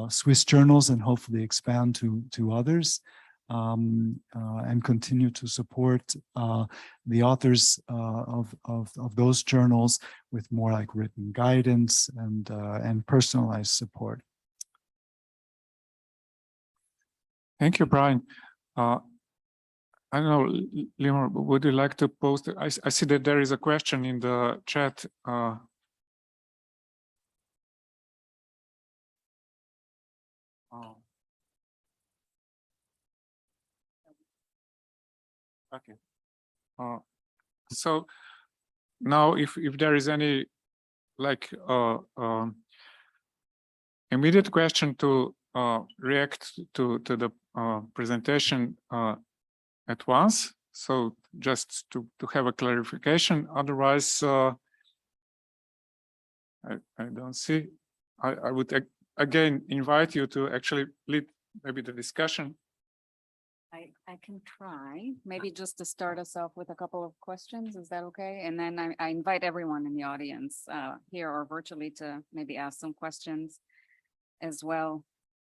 Speaker 8: Swiss journals and hopefully expand to others, and continue to support the authors of those journals with more like written guidance and personalized support.
Speaker 3: Thank you, Brian. I don't know, Limor, would you like to post? I see that there is a question in the chat. Okay. So now, if there is any like immediate question to react to the presentation at once, so just to have a clarification. Otherwise, I don't see. I would again invite you to actually lead maybe the discussion.
Speaker 1: I can try, maybe just to start us off with a couple of questions. Is that okay? And then I invite everyone in the audience here or virtually to maybe ask some questions as well.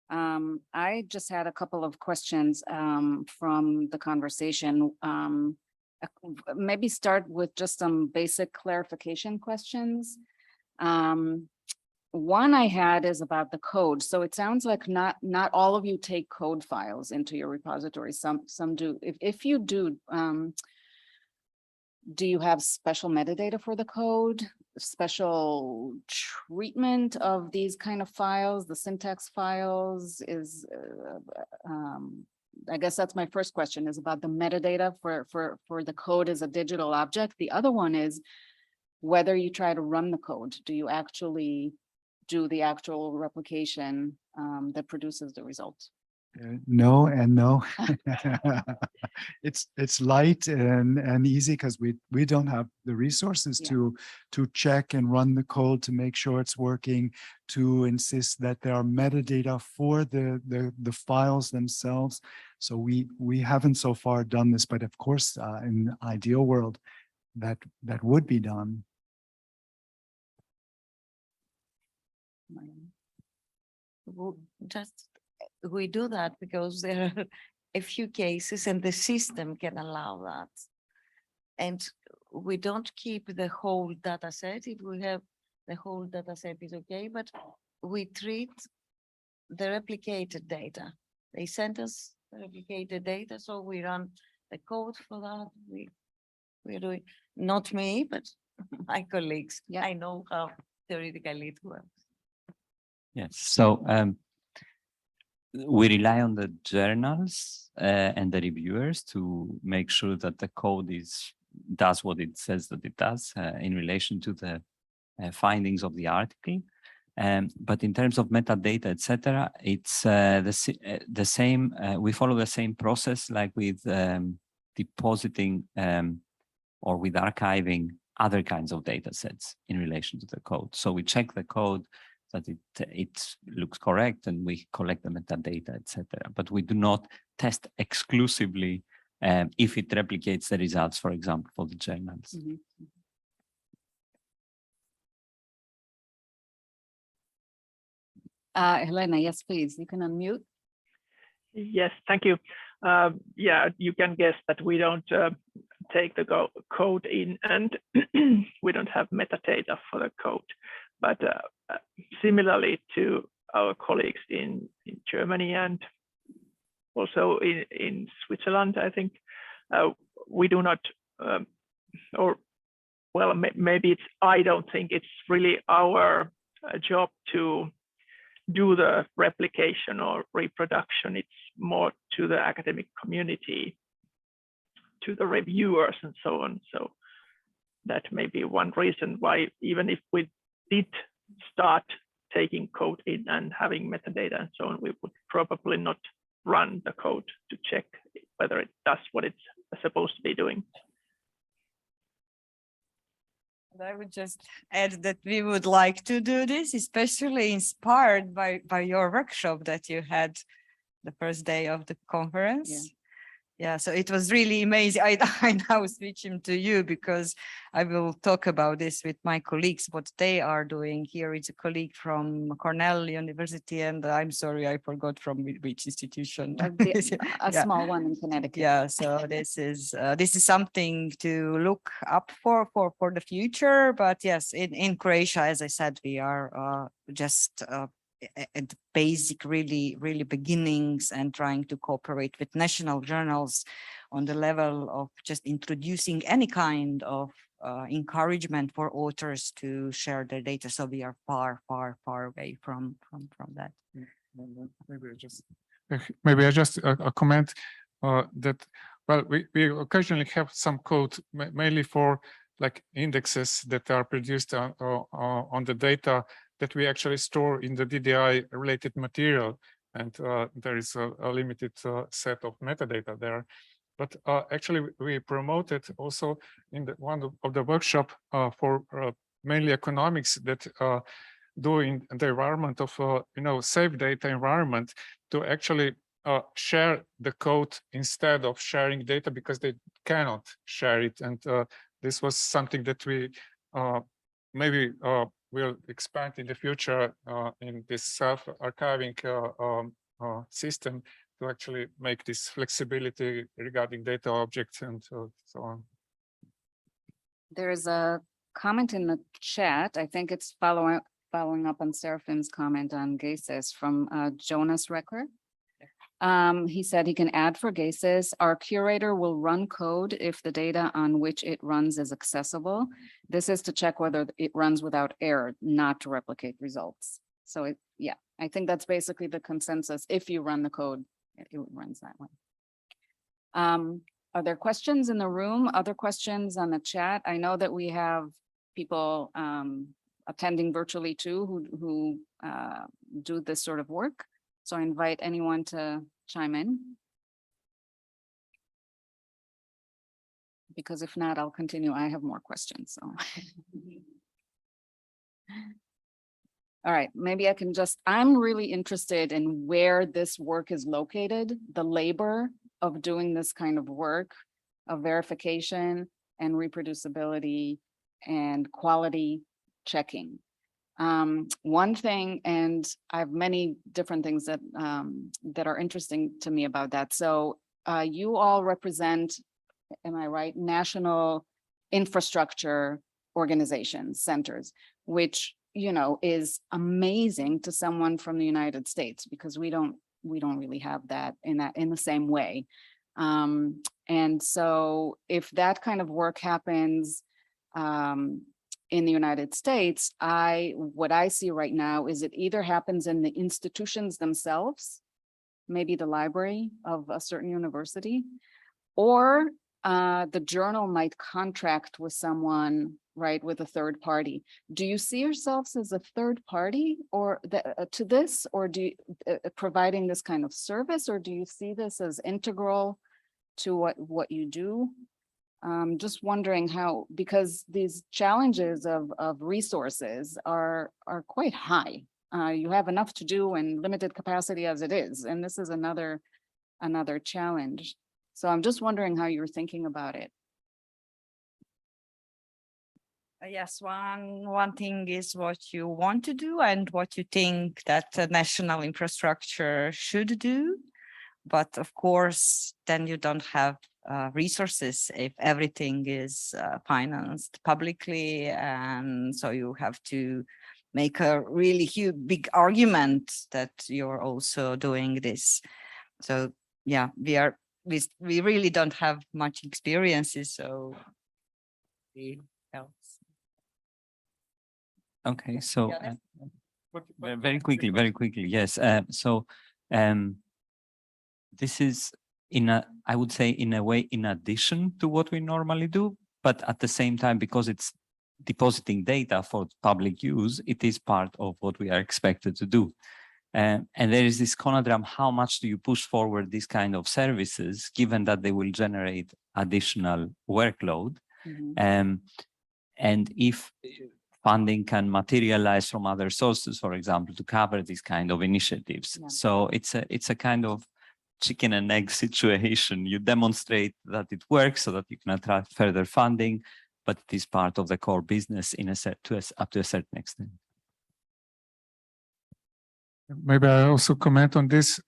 Speaker 1: I just had a couple of questions from the conversation. Maybe start with just some basic clarification questions. One I had is about the code. So it sounds like not all of you take code files into your repository. Some do. If you do you have special metadata for the code, special treatment of these kind of files, the syntax files? Is I guess that's my first question, is about the metadata for the code as a digital object. The other one is whether you try to run the code. Do you actually do the actual replication that produces the results?
Speaker 8: No and no. It's light and easy because we don't have the resources
Speaker 1: Yeah.
Speaker 8: to check and run the code to make sure it's working, to insist that there are metadata for the files themselves. So we haven't so far done this, but of course, in the ideal world, that would be done.
Speaker 7: Just, we do that because there are a few cases and the system can allow that. And we don't keep the whole data set. If we have the whole data set is okay, but we treat the replicated data. They sent us the replicated data, so we run the code for that. We're doing, not me, but my colleagues.
Speaker 1: Yeah.
Speaker 7: I know how theoretically it works.
Speaker 6: Yes, so we rely on the journals and the reviewers to make sure that the code does what it says that it does in relation to the findings of the article. But in terms of metadata, etc., it's the same. We follow the same process like with depositing or with archiving other kinds of data sets in relation to the code. So we check the code that it looks correct and we collect the metadata, etc. But we do not test exclusively if it replicates the results, for example, for the journals.
Speaker 1: Mhm. Helena, yes, please. You can unmute.
Speaker 5: Yes, thank you. Yeah, you can guess that we don't take the code in and we don't have metadata for the code. But similarly to our colleagues in Germany and also in Switzerland, I think we do not, or well, maybe it's, I don't think it's really our job to do the replication or reproduction. It's more to the academic community, to the reviewers and so on. So that may be one reason why, even if we did start taking code in and having metadata and so on, we would probably not run the code to check whether it does what it's supposed to be doing.
Speaker 4: And I would just add that we would like to do this, especially inspired by your workshop that you had the first day of the conference. Yeah, so it was really amazing. I now switch him to you because I will talk about this with my colleagues, what they are doing here. It's a colleague from Cornell University, and I'm sorry, I forgot from which institution.
Speaker 1: A
Speaker 4: Yeah.
Speaker 1: small one in Connecticut.
Speaker 4: Yeah, so this is something to look up for the future. But yes, in Croatia, as I said, we are just at the basic, really beginnings and trying to cooperate with national journals on the level of just introducing any kind of encouragement for authors to share their data. So we are far away from that.
Speaker 3: Maybe I just a comment that, well, we occasionally have some code mainly for like indexes that are produced on the data that we actually store in the DDI related material. And there is a limited set of metadata there. But actually we promoted also in one of the workshop for mainly economics that do in the environment of, safe data environment to actually share the code instead of sharing data because they cannot share it. And this was something that we maybe will expand in the future in this self-archiving system to actually make this flexibility regarding data objects and so on.
Speaker 1: There is a comment in the chat. I think it's following up on Serafeim's comment on GESIS from Jonas Recker. He said he can add for GESIS, our curator will run code if the data on which it runs is accessible. This is to check whether it runs without error, not to replicate results. So yeah, I think that's basically the consensus. If you run the code, it runs that way. Are there questions in the room? Other questions on the chat? I know that we have people attending virtually too who do this sort of work. So I invite anyone to chime in? Because if not, I'll continue. I have more questions, so. All right, maybe I can just, I'm really interested in where this work is located, the labor of doing this kind of work of verification and reproducibility and quality checking. One thing, and I have many different things that that are interesting to me about that. So you all represent, am I right, national infrastructure organizations, centers, which, you know, is amazing to someone from the United States, because we don't really have that in the same way. And so if that kind of work happens in the United States, what I see right now is it either happens in the institutions themselves, maybe the library of a certain university, or the journal might contract with someone, right, with a third party. Do you see yourselves as a third party or to this, or do you providing this kind of service, or do you see this as integral to what you do? Just wondering how, because these challenges of resources are quite high. You have enough to do and limited capacity as it is, and this is another challenge. So I'm just wondering how you're thinking about it.
Speaker 4: Yes, one thing is what you want to do and what you think that the national infrastructure should do. But of course, then you don't have resources if everything is financed publicly. And so you have to make a really huge, big argument that you're also doing this. So yeah, we really don't have much experiences, so it helps.
Speaker 6: Okay, so
Speaker 4: Yeah,
Speaker 6: very quickly, yes. This is I would say in a way, in addition to what we normally do, but at the same time, because it's depositing data for public use, it is part of what we are expected to do. And there is this conundrum, how much do you push forward these kind of services, given that they will generate additional workload?
Speaker 1: Mhm.
Speaker 6: And if funding can materialize from other sources, for example, to cover these kind of initiatives.
Speaker 1: Yeah.
Speaker 6: So it's a kind of chicken and egg situation. You demonstrate that it works so that you can attract further funding, but it is part of the core business up to a certain extent.
Speaker 3: Maybe I also comment on this,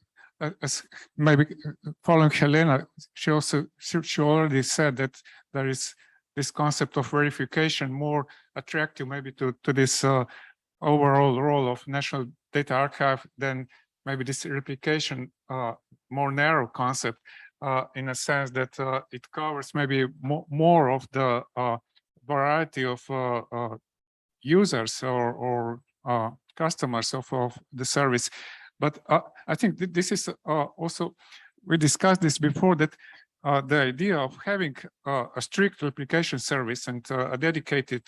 Speaker 3: as maybe following Helena, she already said that there is this concept of verification more attractive maybe to this overall role of National Data Archive than maybe this replication more narrow concept, in a sense that it covers maybe more of the variety of users or customers of the service. But I think this is also, we discussed this before, that the idea of having a strict replication service and a dedicated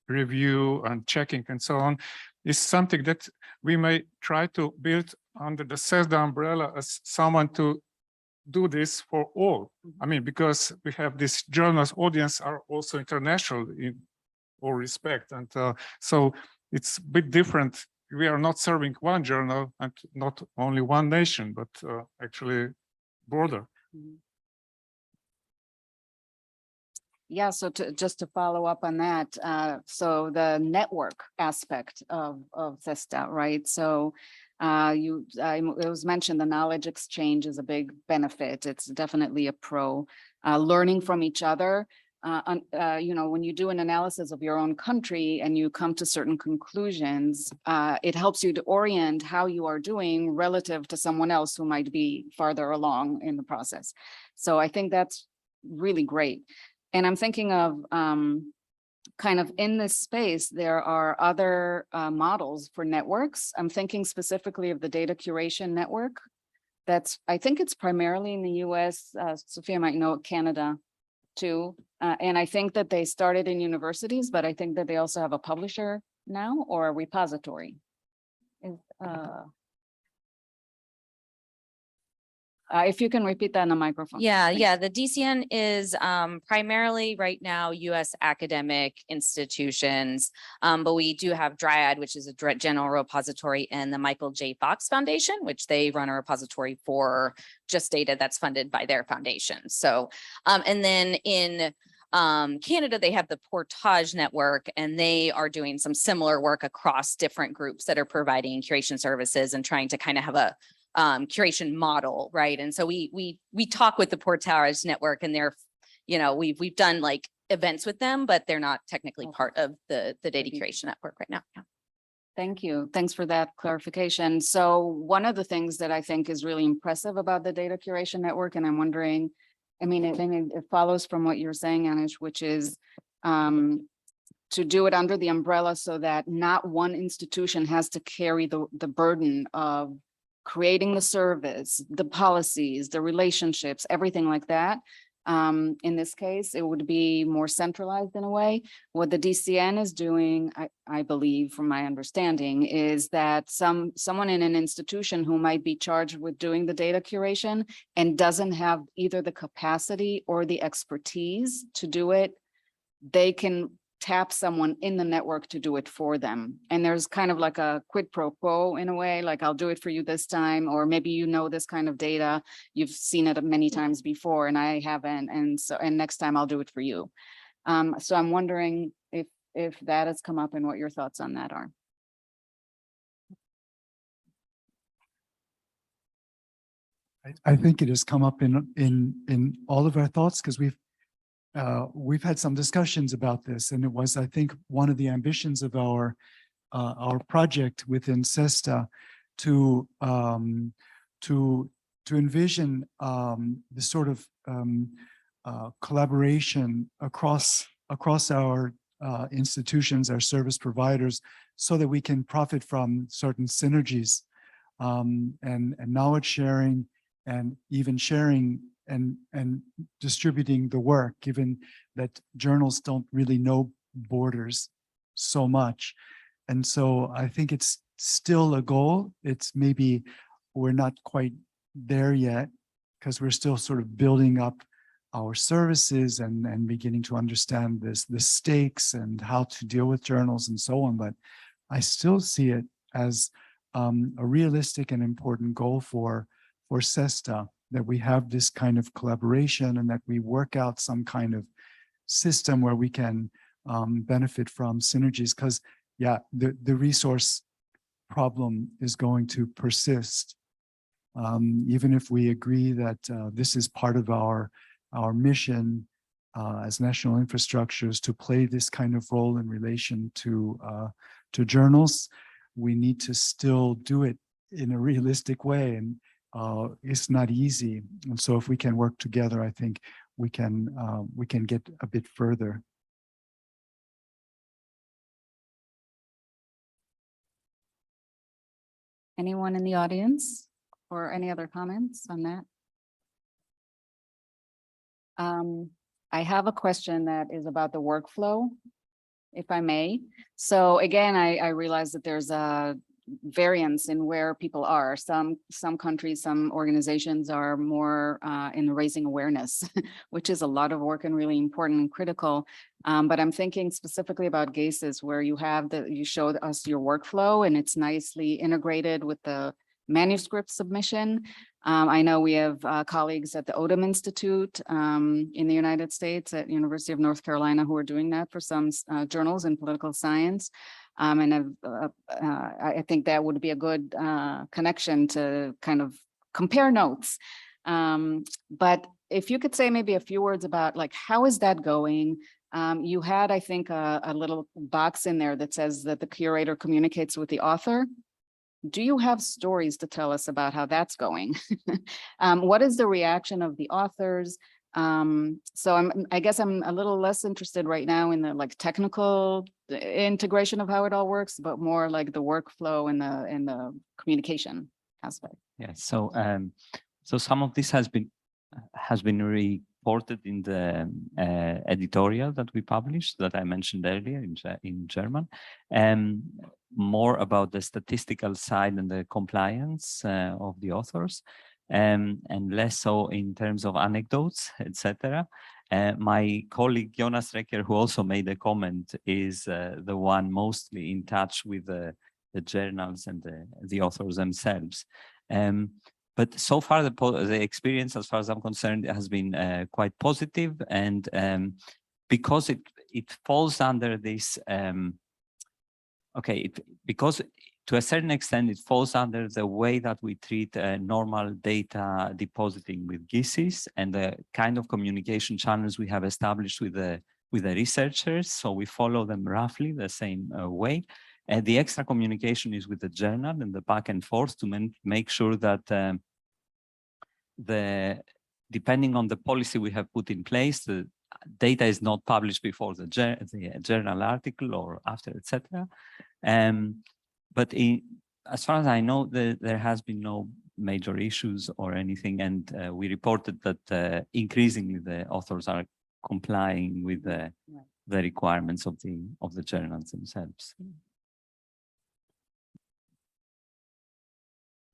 Speaker 3: review and checking and so on is something that we may try to build under the CESSDA umbrella as someone to do this for all. I mean, because we have this journal's audience are also international in all respect. And so it's a bit different. We are not serving one journal and not only one nation, but actually broader.
Speaker 1: Yeah, so just to follow up on that, so the network aspect of CESSDA, right? So it was mentioned the knowledge exchange is a big benefit. It's definitely a pro. Learning from each other. You know, when you do an analysis of your own country and you come to certain conclusions, it helps you to orient how you are doing relative to someone else who might be farther along in the process. So I think that's really great. And I'm thinking of kind of in this space, there are other models for networks. I'm thinking specifically of the data curation network. I think it's primarily in the US, Sophia might know, Canada too. And I think that they started in universities, but I think that they also have a publisher now or a repository. If you can repeat that in the microphone.
Speaker 11: Yeah,
Speaker 1: Thanks.
Speaker 11: yeah. The DCN is primarily right now US academic institutions, but we do have Dryad, which is a general repository, and the Michael J. Fox Foundation, which they run a repository for just data that's funded by their foundation. So, and then in Canada, they have the Portage Network, and they are doing some similar work across different groups that are providing curation services and trying to kind of have a curation model, right? And so we talk with the Portage Network, and they're, you know, we've done like events with them, but they're not technically part of the data curation network right now. Yeah.
Speaker 1: Thank you. Thanks for that clarification. So one of the things that I think is really impressive about the data curation network, and I'm wondering, I mean, it follows from what you're saying, Janez, which is to do it under the umbrella so that not one institution has to carry the burden of creating the service, the policies, the relationships, everything like that. In this case, it would be more centralized in a way. What the DCN is doing, I believe, from my understanding, is that someone in an institution who might be charged with doing the data curation and doesn't have either the capacity or the expertise to do it, they can tap someone in the network to do it for them. And there's kind of like a quid pro quo in a way, like I'll do it for you this time, or maybe you know this kind of data, you've seen it many times before and I haven't, and next time I'll do it for you. So I'm wondering if that has come up and what your thoughts on that are.
Speaker 8: I think it has come up in all of our thoughts, because we've had some discussions about this, and it was, I think, one of the ambitions of our project within CESSDA to envision the sort of collaboration across our institutions, our service providers, so that we can profit from certain synergies and knowledge sharing, and even sharing and distributing the work, given that journals don't really know borders so much. And so I think it's still a goal. It's maybe we're not quite there yet, because we're still sort of building up our services and beginning to understand the stakes and how to deal with journals and so on. But I still see it as a realistic and important goal for CESSDA, that we have this kind of collaboration and that we work out some kind of system where we can benefit from synergies. Because yeah, the resource problem is going to persist. Even if we agree that this is part of our mission as national infrastructures to play this kind of role in relation to journals, we need to still do it in a realistic way, and it's not easy. And so if we can work together, I think we can get a bit further.
Speaker 1: Anyone in the audience or any other comments on that? I have a question that is about the workflow, if I may. So again, I realize that there's a variance in where people are. Some countries, some organizations are more in raising awareness, which is a lot of work and really important and critical. But I'm thinking specifically about GESIS, where you showed us your workflow and it's nicely integrated with the manuscript submission. I know we have colleagues at the Odom Institute in the United States at University of North Carolina who are doing that for some journals in political science. And I think that would be a good connection to kind of compare notes. But if you could say maybe a few words about like, how is that going? You had, I think, a little box in there that says that the curator communicates with the author. Do you have stories to tell us about how that's going? What is the reaction of the authors? So I guess I'm a little less interested right now in the like technical integration of how it all works, but more like the workflow and the communication aspect.
Speaker 6: Yeah. So so some of this has been reported in the editorial that we published that I mentioned earlier in German, and more about the statistical side and the compliance of the authors. and less so in terms of anecdotes, etc. My colleague Jonas Recker, who also made a comment, is the one mostly in touch with the journals and the authors themselves. But so far, the experience, as far as I'm concerned, has been quite positive, and because it falls under this, because to a certain extent, it falls under the way that we treat normal data depositing with GESIS and the kind of communication channels we have established with the researchers. So we follow them roughly the same way. And the extra communication is with the journal and the back and forth to make sure that depending on the policy we have put in place, the data is not published before the journal article or after, etc. But as far as I know, there has been no major issues or anything, and we reported that increasingly the authors are complying with the requirements of the journals themselves.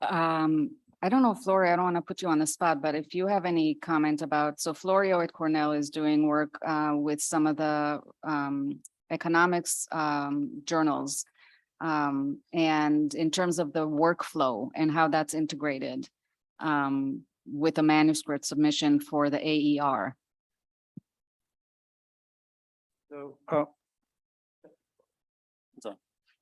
Speaker 1: I don't know, Florio, I don't want to put you on the spot, but if you have any comment about, so Florio at Cornell is doing work with some of the economics journals, and in terms of the workflow and how that's integrated with a manuscript submission for the AER.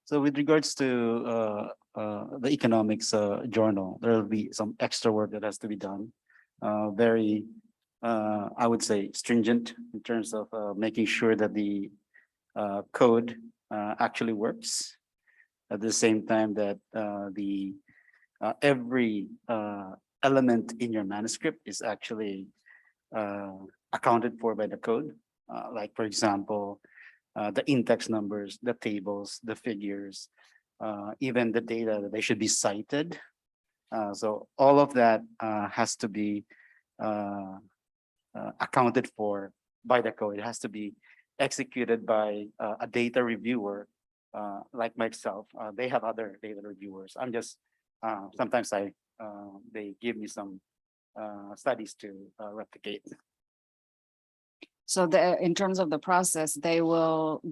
Speaker 12: So with regards to the economics journal, there will be some extra work that has to be done. Very, I would say, stringent in terms of making sure that the code actually works. At the same time that every element in your manuscript is actually accounted for by the code. Like, for example, the in-text numbers, the tables, the figures, even the data that they should be cited. So all of that has to be accounted for by the code. It has to be executed by a data reviewer like myself. They have other data reviewers. I'm just, sometimes they give me some studies to replicate.
Speaker 1: So in terms of the process, they will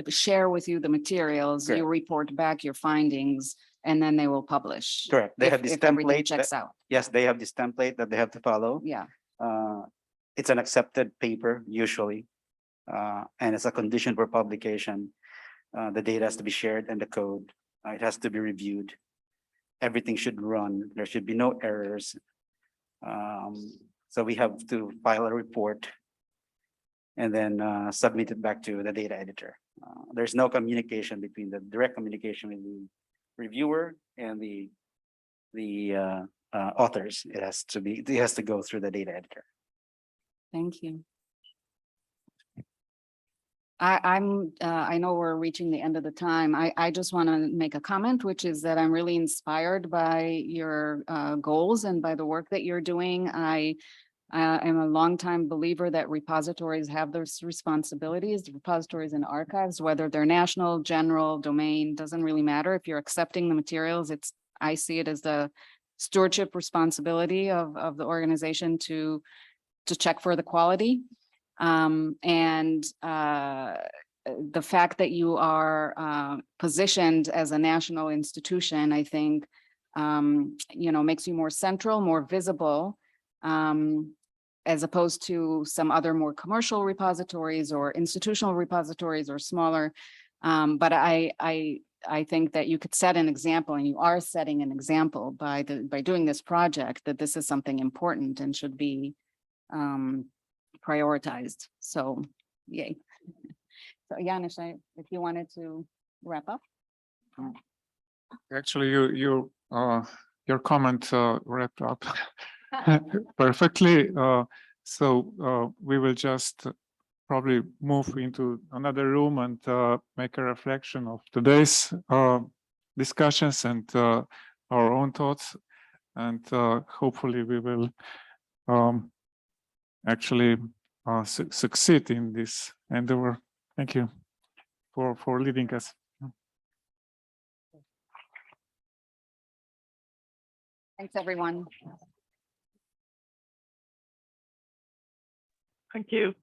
Speaker 1: share with you the materials, you report back your findings, and then they will publish.
Speaker 12: Correct. They have this
Speaker 1: if everything
Speaker 12: template.
Speaker 1: checks out.
Speaker 12: Yes, they have this template that they have to follow.
Speaker 1: Yeah.
Speaker 12: It's an accepted paper usually, and it's a condition for publication. The data has to be shared and the code. It has to be reviewed. Everything should run. There should be no errors. So we have to file a report and then submit it back to the data editor. There's no communication between the direct communication with the reviewer and the authors. It has to go through the data editor.
Speaker 1: Thank you. I know we're reaching the end of the time. I just want to make a comment, which is that I'm really inspired by your goals and by the work that you're doing. I am a longtime believer that repositories have those responsibilities, repositories and archives, whether they're national, general, domain, doesn't really matter. If you're accepting the materials, I see it as the stewardship responsibility of the organization to check for the quality. And the fact that you are positioned as a national institution, I think, makes you more central, more visible, as opposed to some other more commercial repositories or institutional repositories or smaller. But I think that you could set an example, and you are setting an example by doing this project, that this is something important and should be prioritized. So, yay. So Janez, if you wanted to wrap up.
Speaker 3: Actually, your comment wrapped up perfectly. So we will just probably move into another room and make a reflection of today's discussions and our own thoughts, and hopefully we will actually succeed in this endeavor. Thank you for leading us.
Speaker 1: Thanks, everyone.
Speaker 5: Thank you.